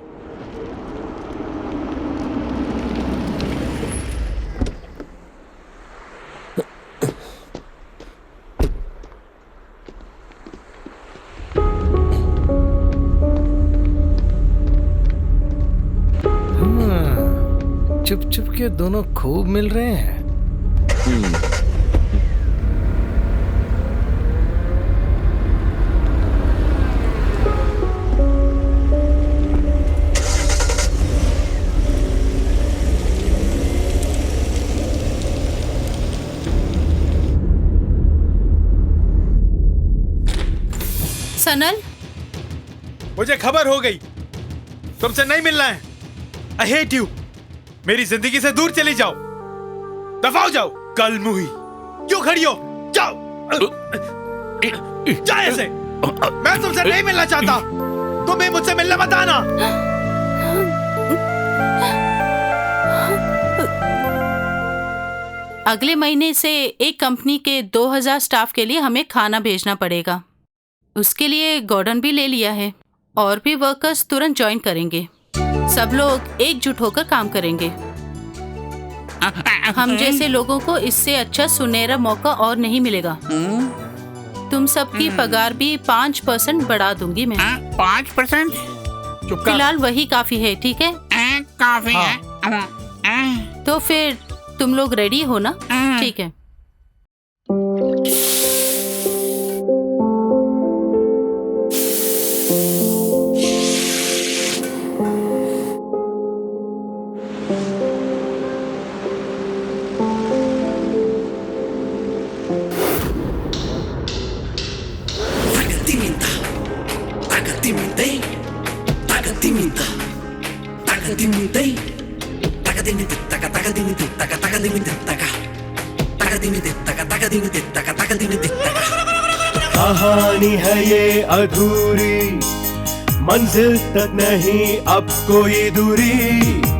चुप चुप के दोनों खूब मिल रहे हैं। सनल, मुझे खबर हो गई, तुमसे नहीं मिलना है। I hate you. मेरी जिंदगी से दूर चली जाओ, दफा हो जाओ। कल मुही क्यों खड़ी हो? जाओ, जाओ ऐसे। मैं तुमसे नहीं मिलना चाहता, तुम्हें मुझसे मिलने मत आना। अगले महीने से एक कंपनी के 2000 स्टाफ के लिए हमें खाना भेजना पड़ेगा। उसके लिए गॉर्डन भी ले लिया है, और भी वर्कर्स तुरंत ज्वाइन करेंगे। सब लोग एकजुट होकर काम करेंगे। हम जैसे लोगों को इससे अच्छा सुनहरा मौका और नहीं मिलेगा। तुम सबकी पगार भी 5% बढ़ा दूंगी मैं। 5%? फिलहाल वही काफी है, ठीक है? काफी है। तो फिर तुम लोग रेडी हो ना? ठीक है। कहानी है ये अधूरी, मंजिल तक नहीं अब कोई दूरी।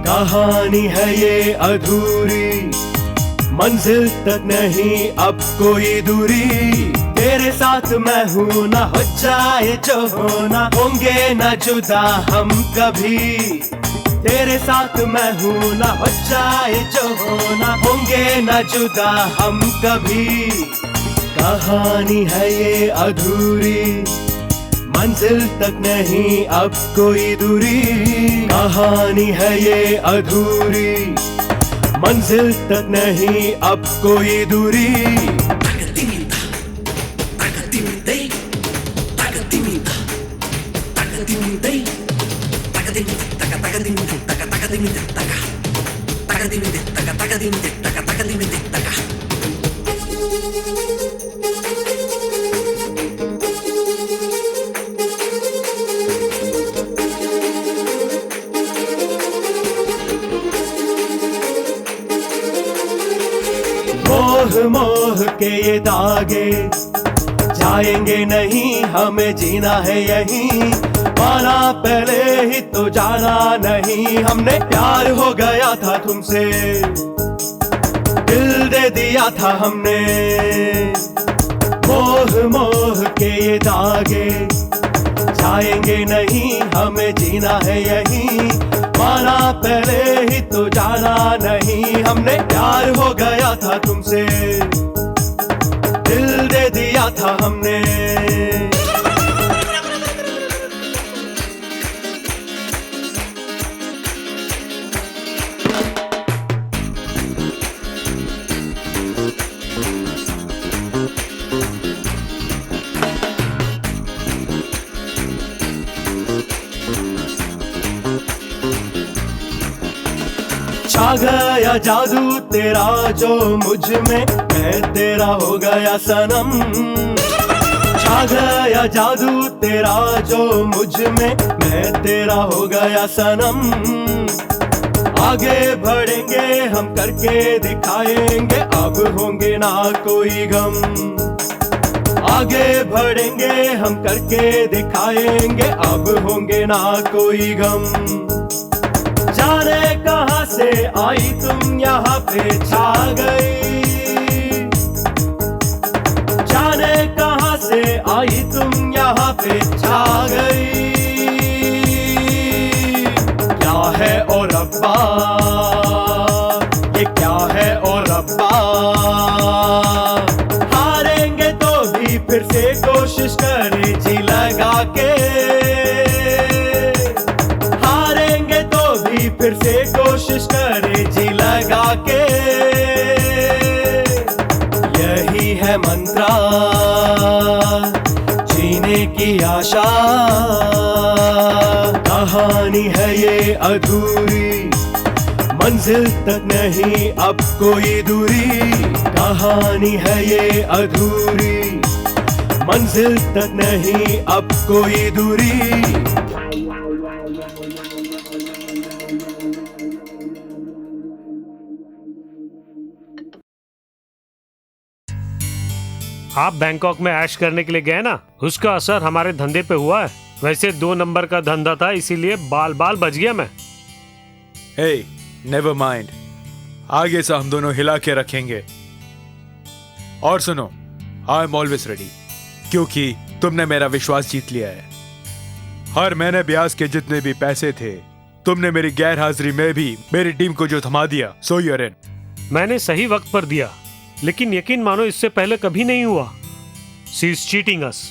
कहानी है ये अधूरी, मंजिल तक नहीं अब कोई दूरी। तेरे साथ मैं हूँ ना, हो जाए जो होना, होंगे ना जुदा हम कभी। तेरे साथ मैं हूँ ना, हो जाए जो होना, होंगे ना जुदा हम कभी। कहानी है ये अधूरी, मंजिल तक नहीं अब कोई दूरी। कहानी है ये अधूरी, मंजिल तक नहीं अब कोई दूरी। मोह मोह के ये दागे जाएंगे नहीं, हमें जीना है यहीं। माना पहले ही तो जाना नहीं, हमने प्यार हो गया था तुमसे, दिल दे दिया था हमने। मोह मोह के ये दागे जाएंगे नहीं, हमें जीना है यहीं। माना पहले ही तो जाना नहीं, हमने प्यार हो गया था तुमसे, दिल दे दिया था हमने। छा गया जादू तेरा जो मुझ में, मैं तेरा हो गया सनम। छा गया जादू तेरा जो मुझ में, मैं तेरा हो गया सनम। आगे बढ़ेंगे हम करके दिखाएंगे, अब होंगे ना कोई गम। आगे बढ़ेंगे हम करके दिखाएंगे, अब होंगे ना कोई गम। जाने कहां से आई तुम यहाँ पे छा गई, जाने कहां से आई तुम यहाँ पे छा गई। क्या है ओ रब्बा, ये क्या है ओ रब्बा। हारेंगे तो भी फिर से कोशिश करे जी लगा के, हारेंगे तो भी फिर से कोशिश करे जी लगा के। यही है मंत्रा जीने की आशा, कहानी है ये अधूरी, मंजिल तक नहीं अब कोई दूरी। कहानी है ये अधूरी, मंजिल तक नहीं अब कोई दूरी। आप बैंकॉक में ऐश करने के लिए गए ना, उसका असर हमारे धंधे पे हुआ है। वैसे 2 नंबर का धंधा था, इसीलिए बाल बाल बच गया मैं। Hey, never mind. आगे से हम दोनों हिला के रखेंगे। और सुनो, आई एम ऑलवेज रेडी, क्योंकि तुमने मेरा विश्वास जीत लिया है। हर महीने ब्याज के जितने भी पैसे थे, तुमने मेरी गैर हाजिरी में भी मेरी टीम को जो थमा दिया, सो यूर इन। मैंने सही वक्त पर दिया, लेकिन यकीन मानो इससे पहले कभी नहीं हुआ। शी इज चीटिंग अस।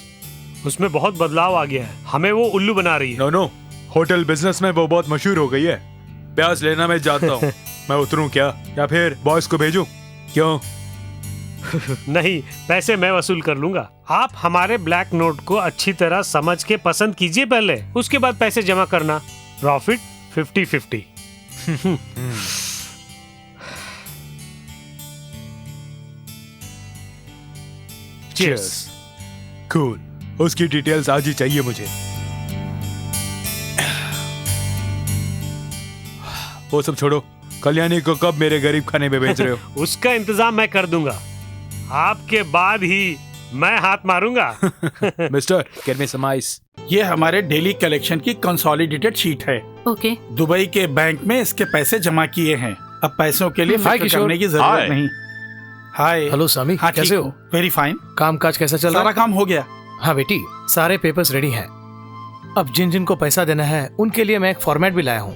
उसमें बहुत बदलाव आ गया है, हमें वो उल्लू बना रही है। नो, होटल बिजनेस में वो बहुत मशहूर हो गई है। ब्याज लेना मैं जानता हूँ। मैं उतरूं क्या, या फिर बॉस को भेजूं? क्यों? नहीं, पैसे मैं वसूल कर लूंगा। आप हमारे ब्लैक नोट को अच्छी तरह समझ के पसंद कीजिए पहले, उसके बाद पैसे जमा करना। प्रॉफिट 50-50। Cheers. Cool. उसकी डिटेल्स आज ही चाहिए मुझे। वो सब छोड़ो, कल्याणी को कब मेरे गरीब खाने में भेज रहे हो? उसका इंतजाम मैं कर दूंगा, आपके बाद ही मैं हाथ मारूंगा। Mister, get me some ice. ये हमारे डेली कलेक्शन की कंसोलिडेटेड शीट है। ओके। दुबई के बैंक में इसके पैसे जमा किए हैं। अब पैसों के लिए फिक्र करने की जरूरत नहीं। हाय। हेलो स्वामी, हाँ, कैसे हो? Very fine. काम काज कैसा चल रहा है? सारा काम हो गया। हाँ बेटी, सारे पेपर्स रेडी हैं। अब जिन जिन को पैसा देना है उनके लिए मैं एक फॉर्मेट भी लाया हूँ।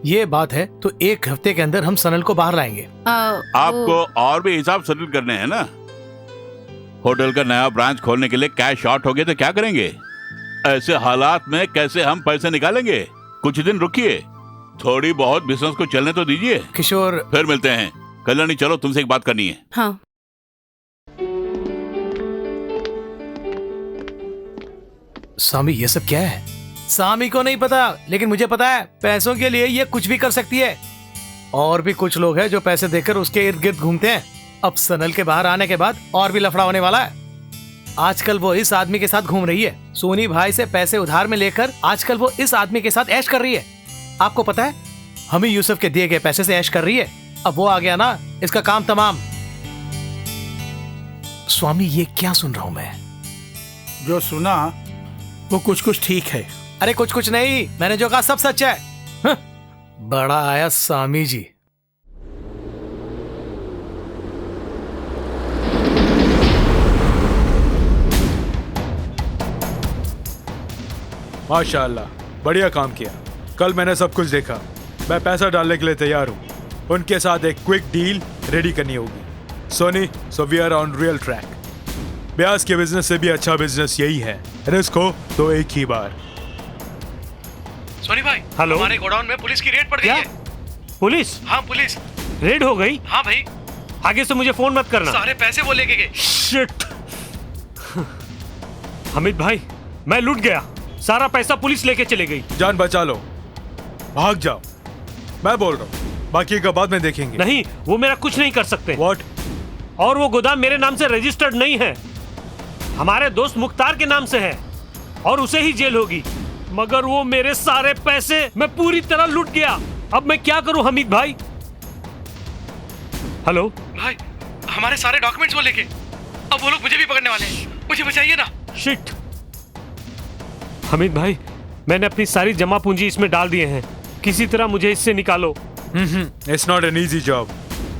ये बात है तो 1 हफ्ते के अंदर हम सनल को बाहर लाएंगे। आपको और भी हिसाब सेटल करने हैं ना? होटल का नया ब्रांच खोलने के लिए कैश शॉर्ट हो गए तो क्या करेंगे? ऐसे हालात में कैसे हम पैसे निकालेंगे? कुछ दिन रुकिए, थोड़ी बहुत बिजनेस को चलने तो दीजिए। किशोर, फिर मिलते हैं। कल्याणी, चलो, तुमसे एक बात करनी है। हाँ। स्वामी, ये सब क्या है? स्वामी को नहीं पता, लेकिन मुझे पता है। पैसों के लिए ये कुछ भी कर सकती है। और भी कुछ लोग हैं जो पैसे देकर उसके इर्द गिर्द घूमते हैं। अब सनल के बाहर आने के बाद और भी लफड़ा होने वाला है। आजकल वो इस आदमी के साथ घूम रही है। सोनी भाई से पैसे उधार में लेकर आजकल वो इस आदमी के साथ ऐश कर रही है। आपको पता है, हम ही यूसुफ के दिए गए पैसे से ऐश कर रही है। अब वो आ गया ना, इसका काम तमाम। स्वामी, ये क्या सुन रहा हूं मैं? जो सुना वो कुछ कुछ ठीक है। अरे कुछ कुछ नहीं, मैंने जो कहा सब सच है। बड़ा आया स्वामी जी। माशाल्लाह, बढ़िया काम किया। कल मैंने सब कुछ देखा। मैं पैसा डालने के लिए तैयार हूँ। उनके साथ एक क्विक डील रेडी करनी होगी। Soni, so we are on real track. ब्याज के बिजनेस से भी अच्छा बिजनेस यही है। रिस्क हो तो एक ही बार। सोनी भाई, हेलो। हमारे गोडाउन में पुलिस की रेड पड़ गई है। पुलिस? हाँ, पुलिस रेड हो गई? हाँ भाई। आगे से मुझे फोन मत करना। सारे पैसे वो लेके गए। शिट। अमित भाई, मैं लूट गया। सारा पैसा पुलिस लेके चले गई। जान बचा लो, भाग जाओ। मैं बोल रहा हूँ, बाकी का बाद में देखेंगे। नहीं, वो मेरा कुछ नहीं कर सकते। What? और वो गोदाम मेरे नाम से रजिस्टर्ड नहीं है, हमारे दोस्त मुख्तार के नाम से है और उसे ही जेल होगी। मगर वो मेरे सारे पैसे मैं पूरी तरह लूट गया। अब मैं क्या करूं हमीद भाई? हेलो भाई, हमारे सारे डॉक्यूमेंट्स वो लेके, अब वो लोग मुझे भी पकड़ने वाले हैं, मुझे बचाइए ना। शिट हमीद भाई, मैंने अपनी सारी जमा पूंजी इसमें डाल दिए हैं, किसी तरह मुझे इससे निकालो। It's not an easy job.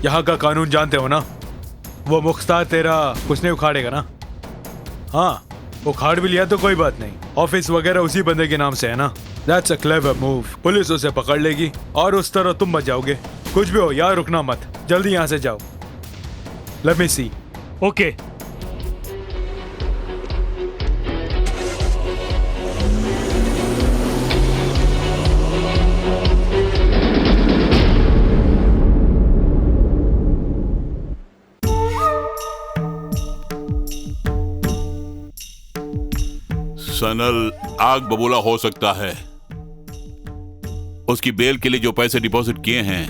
यहाँ का कानून जानते हो ना, वो मुख्तार तेरा कुछ नहीं उखाड़ेगा ना। हाँ, उखाड़ भी लिया तो कोई बात नहीं, ऑफिस वगैरह उसी बंदे के नाम से है ना। That's a clever move. Police उसे पकड़ लेगी और उस तरह तुम बच जाओगे। कुछ भी हो यार, रुकना मत, जल्दी यहाँ से जाओ। लेट मी सी। ओके। सनल आग बबूला हो सकता है। उसकी बेल के लिए जो पैसे डिपॉजिट किए हैं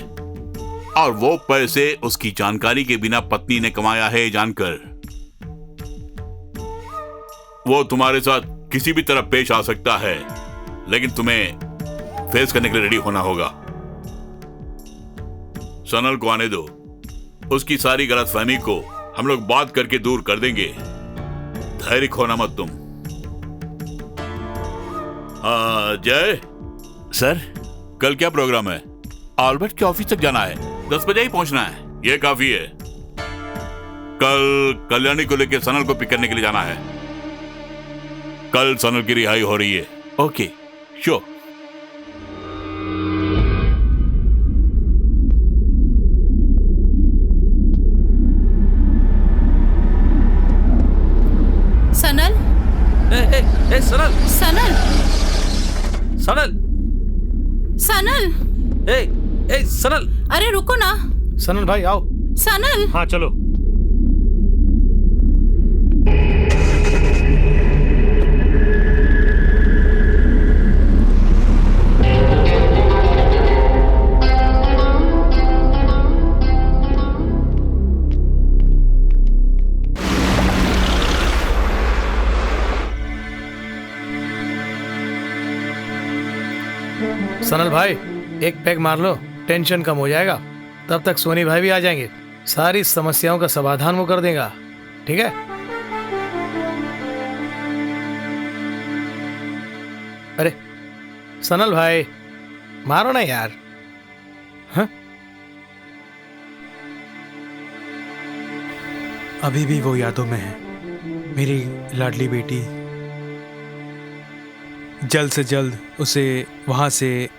और वो पैसे उसकी जानकारी के बिना पत्नी ने कमाया है जानकर, वो तुम्हारे साथ किसी भी तरह पेश आ सकता है, लेकिन तुम्हें फेस करने के लिए रेडी होना होगा। सनल को आने दो, उसकी सारी गलतफहमी को हम लोग बात करके दूर कर देंगे। धैर्य खोना मत तुम। जय सर, कल क्या प्रोग्राम है? आल्बर्ट के ऑफिस तक जाना है, 10 बजे ही पहुंचना है। ये काफी है। कल कल्याणी को लेकर सनल को पिक करने के लिए जाना है। कल सनल की रिहाई हो रही है। Okay, sure. सनल, सनल, सनल, सनल, सनल, सनल, अरे रुको ना। सनल भाई आओ। सनल, हाँ चलो। सनल भाई, एक पैग मार लो, टेंशन कम हो जाएगा। तब तक सोनी भाई भी आ जाएंगे, सारी समस्याओं का समाधान वो कर देगा। ठीक है? अरे सनल भाई, मारो ना यार। हाँ? अभी भी वो यादों में है, मेरी लाडली बेटी। जल्द से जल्द उसे वहां से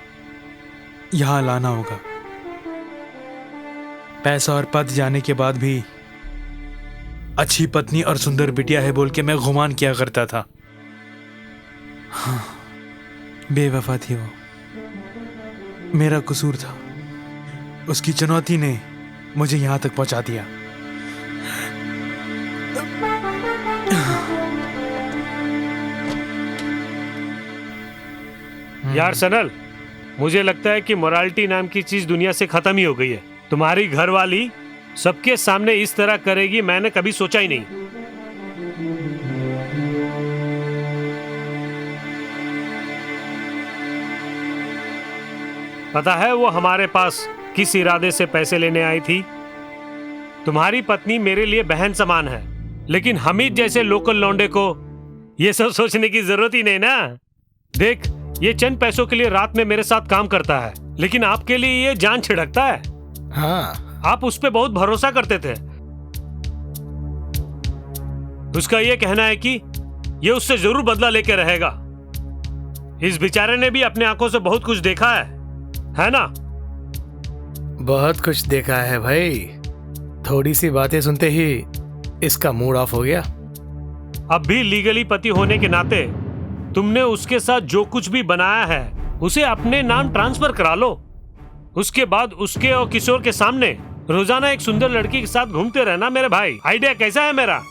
यहाँ लाना होगा। पैसा और पद जाने के बाद भी अच्छी पत्नी और सुंदर बिटिया है बोल के मैं गुमान किया करता था। हाँ, बेवफा थी वो, मेरा कसूर था। उसकी चुनौती ने मुझे यहाँ तक पहुँचा दिया। यार सनल, मुझे लगता है कि मोरालिटी नाम की चीज दुनिया से खत्म ही हो गई है। तुम्हारी घरवाली सबके सामने इस तरह करेगी, मैंने कभी सोचा ही नहीं। पता है वो हमारे पास किस इरादे से पैसे लेने आई थी? तुम्हारी पत्नी मेरे लिए बहन समान है, लेकिन हमीद जैसे लोकल लौंडे को ये सब सोचने की जरूरत ही नहीं ना। देख, ये चंद पैसों के लिए रात में मेरे साथ काम करता है, लेकिन आपके लिए ये जान छिड़कता है। हाँ, आप उस पे बहुत भरोसा करते थे। उसका ये कहना है कि ये उससे जरूर बदला लेके रहेगा। इस बेचारे ने भी अपने आंखों से बहुत कुछ देखा है ना? बहुत कुछ देखा है भाई। थोड़ी सी बातें सुनते ही इसका मूड ऑफ हो गया। अब भी लीगली पति होने के नाते तुमने उसके साथ जो कुछ भी बनाया है उसे अपने नाम ट्रांसफर करा लो। उसके बाद उसके और किशोर के सामने रोजाना एक सुंदर लड़की के साथ घूमते रहना मेरे भाई। आइडिया कैसा है मेरा?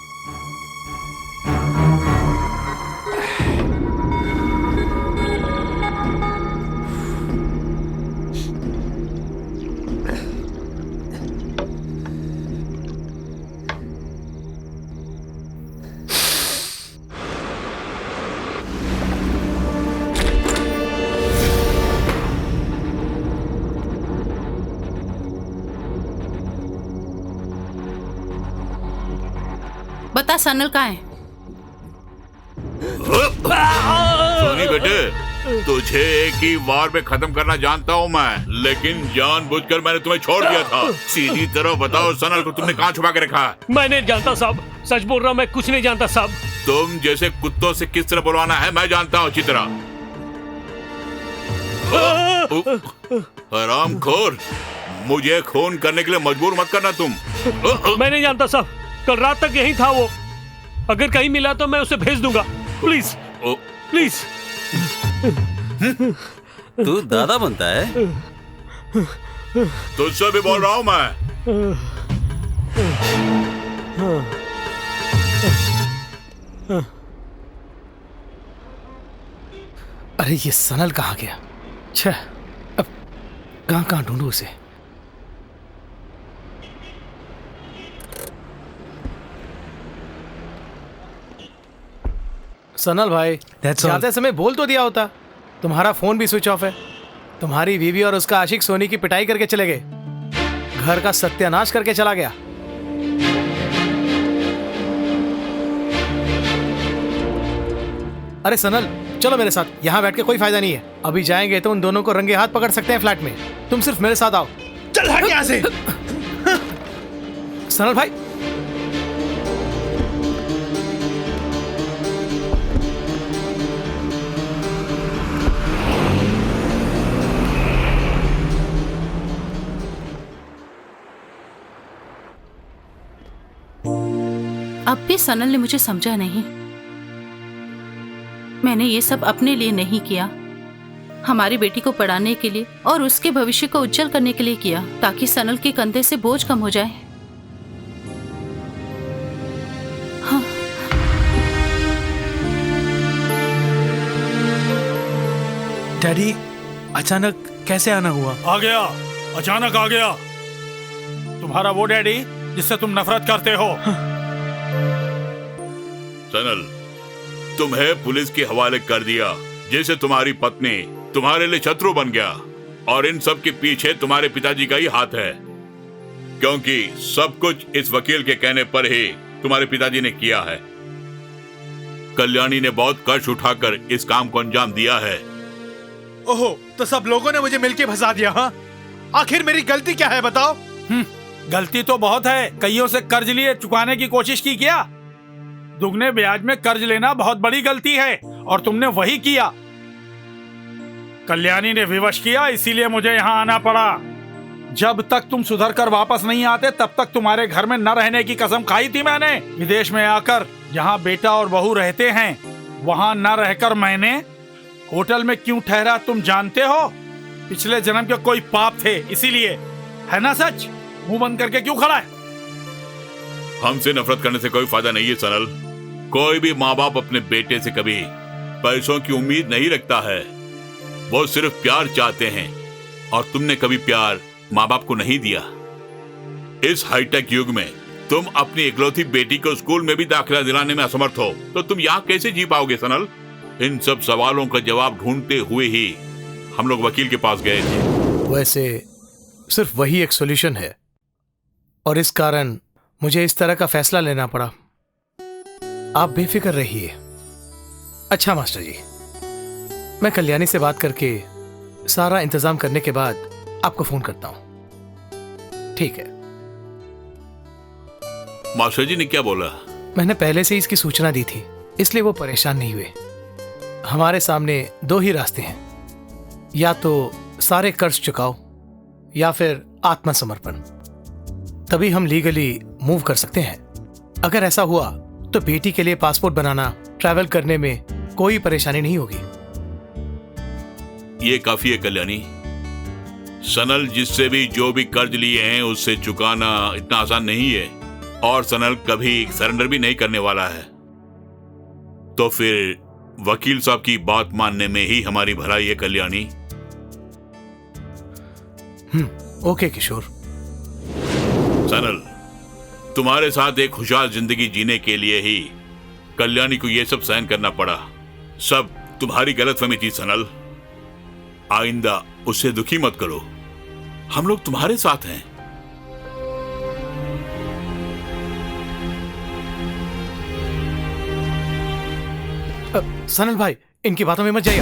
बता सनल कहाँ है? सोनी बेटे, तुझे एक ही वार में खत्म करना जानता हूँ मैं, लेकिन जानबूझकर मैंने तुम्हें छोड़ दिया था। सीधी तरह बताओ सनल को तुमने कहाँ छुपा के रखा है? मैं नहीं जानता साहब, सच बोल रहा हूँ, मैं कुछ नहीं जानता साहब। तुम जैसे कुत्तों से किस तरह बुलवाना है मैं जानता हूँ अच्छी तरह। हरामखोर, मुझे खून करने के लिए मजबूर मत करना तुम। मैं नहीं जानता साहब, कल रात तक यही था वो। अगर कहीं मिला तो मैं उसे भेज दूंगा, प्लीज प्लीज। तू दादा बनता है? तुझसे भी बोल रहा हूँ मैं। अरे ये सनल कहाँ गया? छह, अब कहाँ ढूंढूं उसे? सनल भाई, जाते समय बोल तो दिया होता। तुम्हारा फोन भी स्विच ऑफ है। तुम्हारी बीवी और उसका आशिक सोनी की पिटाई करके चले गए, घर का सत्यानाश करके चला गया। अरे सनल, चलो मेरे साथ। यहाँ बैठ के कोई फायदा नहीं है। अभी जाएंगे तो उन दोनों को रंगे हाथ पकड़ सकते हैं फ्लैट में। तुम सिर्फ मेरे साथ आओ। चल हट यहाँ से। सनल भाई, अब भी सनल ने मुझे समझा नहीं। मैंने ये सब अपने लिए नहीं किया, हमारी बेटी को पढ़ाने के लिए और उसके भविष्य को उज्जवल करने के लिए किया, ताकि सनल के कंधे से बोझ कम हो जाए। हाँ। डैडी, अचानक कैसे आना हुआ? आ गया, अचानक आ गया। तुम्हारा वो डैडी जिससे तुम नफरत करते हो। सनल, तुम्हें पुलिस के हवाले कर दिया, जिससे तुम्हारी पत्नी तुम्हारे लिए शत्रु बन गया। और इन सब के पीछे तुम्हारे पिताजी का ही हाथ है, क्योंकि सब कुछ इस वकील के कहने पर ही तुम्हारे पिताजी ने किया है। कल्याणी ने बहुत कष्ट उठाकर इस काम को अंजाम दिया है। ओहो, तो सब लोगों ने मुझे मिलके फंसा दिया। हाँ, आखिर मेरी गलती क्या है बताओ? गलती तो बहुत है। कईयों से कर्ज लिए चुकाने की कोशिश की क्या? दुगने ब्याज में कर्ज लेना बहुत बड़ी गलती है और तुमने वही किया। कल्याणी ने विवश किया, इसीलिए मुझे यहाँ आना पड़ा। जब तक तुम सुधर कर वापस नहीं आते तब तक तुम्हारे घर में न रहने की कसम खाई थी मैंने। विदेश में आकर जहाँ बेटा और बहू रहते हैं वहाँ न रहकर मैंने होटल में क्यों ठहरा तुम जानते हो? पिछले जन्म के कोई पाप थे, इसीलिए। है ना सच? मुंह बंद करके क्यों खड़ा है? हमसे नफरत करने से कोई फायदा नहीं है सनल। कोई भी माँ बाप अपने बेटे से कभी पैसों की उम्मीद नहीं रखता है, वो सिर्फ प्यार चाहते हैं। और तुमने कभी प्यार माँ बाप को नहीं दिया। इस हाईटेक युग में तुम अपनी इकलौती बेटी को स्कूल में भी दाखिला दिलाने में असमर्थ हो, तो तुम यहाँ कैसे जी पाओगे सनल? इन सब सवालों का जवाब ढूंढते हुए ही हम लोग वकील के पास गए थे। वैसे सिर्फ वही एक सॉल्यूशन है और इस कारण मुझे इस तरह का फैसला लेना पड़ा। आप बेफिक्र रहिए। अच्छा मास्टर जी, मैं कल्याणी से बात करके सारा इंतजाम करने के बाद आपको फोन करता हूं। ठीक है? मास्टर जी ने क्या बोला? मैंने पहले से इसकी सूचना दी थी, इसलिए वो परेशान नहीं हुए। हमारे सामने दो ही रास्ते हैं, या तो सारे कर्ज चुकाओ या फिर आत्मसमर्पण। तभी हम लीगली मूव कर सकते हैं। अगर ऐसा हुआ तो बेटी के लिए पासपोर्ट बनाना, ट्रैवल करने में कोई परेशानी नहीं होगी। ये काफी है कल्याणी। सनल जिससे भी जो भी कर्ज लिए हैं उससे चुकाना इतना आसान नहीं है, और सनल कभी सरेंडर भी नहीं करने वाला है। तो फिर वकील साहब की बात मानने में ही हमारी भलाई है कल्याणी। ओके किशोर। सनल, तुम्हारे साथ एक खुशहाल जिंदगी जीने के लिए ही कल्याणी को यह सब सहन करना पड़ा। सब तुम्हारी गलतफहमी थी सनल। आइंदा उससे दुखी मत करो, हम लोग तुम्हारे साथ हैं। सनल भाई, इनकी बातों में मत जाइए।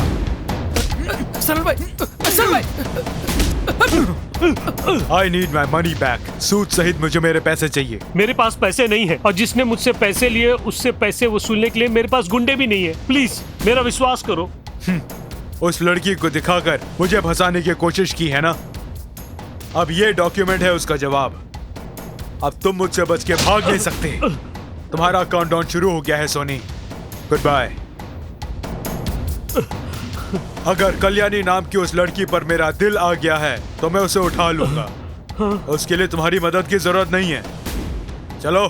सनल भाई, सनल भाई। I need my money back. सूद सहित मुझे मेरे पैसे चाहिए। मेरे पास पैसे नहीं है और जिसने मुझसे पैसे लिए उससे पैसे वसूलने के लिए मेरे पास गुंडे भी नहीं है। प्लीज मेरा विश्वास करो। उस लड़की को दिखाकर मुझे फंसाने की कोशिश की है ना? अब ये डॉक्यूमेंट है उसका जवाब। अब तुम मुझसे बच के भाग नहीं सकते। तुम्हारा काउंटडाउन शुरू हो गया है सोनी। Good bye. अगर कल्याणी नाम की उस लड़की पर मेरा दिल आ गया है तो मैं उसे उठा लूंगा। उसके लिए तुम्हारी मदद की जरूरत नहीं है। चलो।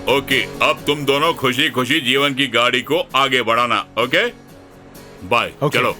ओके, अब तुम दोनों खुशी खुशी जीवन की गाड़ी को आगे बढ़ाना। Okay bye. चलो।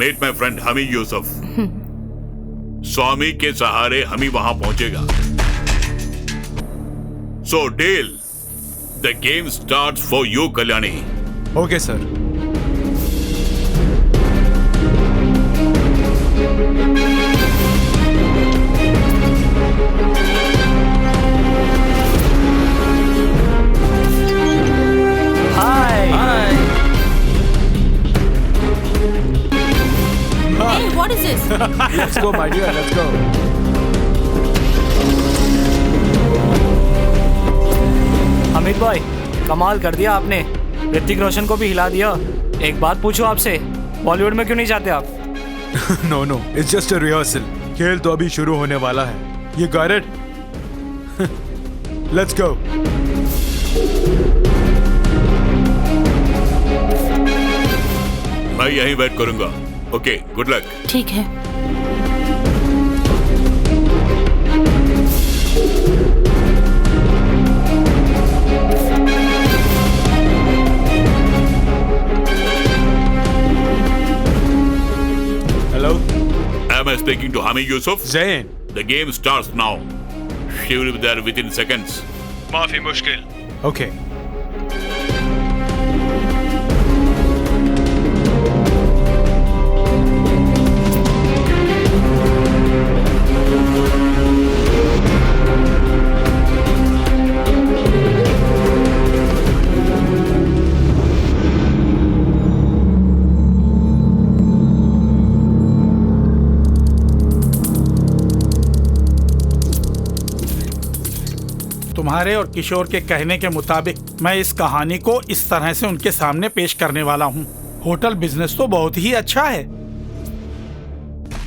Meet my friend हमी यूसुफ। स्वामी के सहारे हमी वहां पहुंचेगा। So deal. The game starts for you, Kalyani. Okay sir. Hey, what is this? Let's go, my dear. Let's go. Amit भाई, कमाल कर दिया आपने। ऋतिक रोशन को भी हिला दिया। एक बात पूछूं आपसे, बॉलीवुड में क्यों नहीं जाते आप? No, no. It's just a rehearsal. खेल तो अभी शुरू होने वाला है। You got it? Let's go. मैं यहीं वेट करूंगा। Okay, good luck. ठीक है। Hello? Am I speaking to Hami Yusuf? Zain. The game starts now. She will be there within seconds. माफी मुश्किल। Okay. तुम्हारे और किशोर के कहने के मुताबिक मैं इस कहानी को इस तरह से उनके सामने पेश करने वाला हूँ। होटल बिजनेस तो बहुत ही अच्छा है,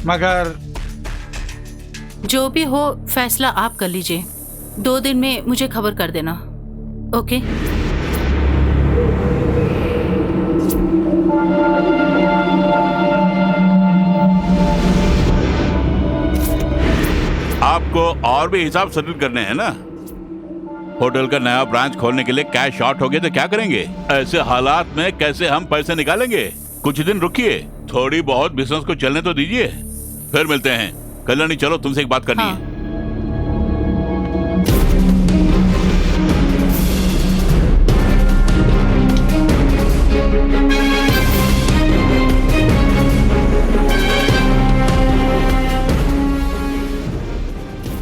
मगर जो भी हो फैसला आप कर लीजिए। 2 दिन में मुझे खबर कर देना। ओके? आपको और भी हिसाब सेटल करने हैं ना? होटल का नया ब्रांच खोलने के लिए कैश शॉर्ट हो गए तो क्या करेंगे? ऐसे हालात में कैसे हम पैसे निकालेंगे? कुछ दिन रुकिए, थोड़ी बहुत बिजनेस को चलने तो दीजिए, फिर मिलते हैं। कल्याणी चलो, तुमसे एक बात करनी है।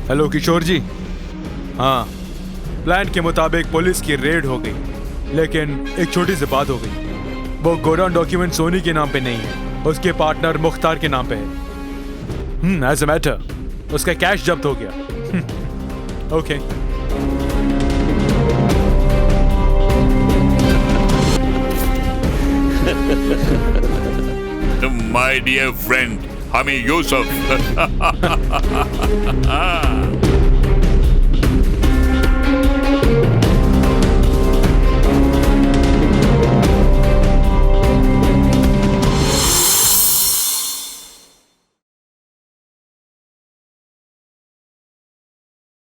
हेलो किशोर जी। हाँ, प्लान के मुताबिक पुलिस की रेड हो गई, लेकिन एक छोटी सी बात हो गई। वो गोडाउन डॉक्यूमेंट सोनी के नाम पे नहीं है, उसके पार्टनर मुख्तार के नाम पे है। एज अ मैटर उसका कैश जब्त हो गया। Okay. My dear friend, Hami Yusuf.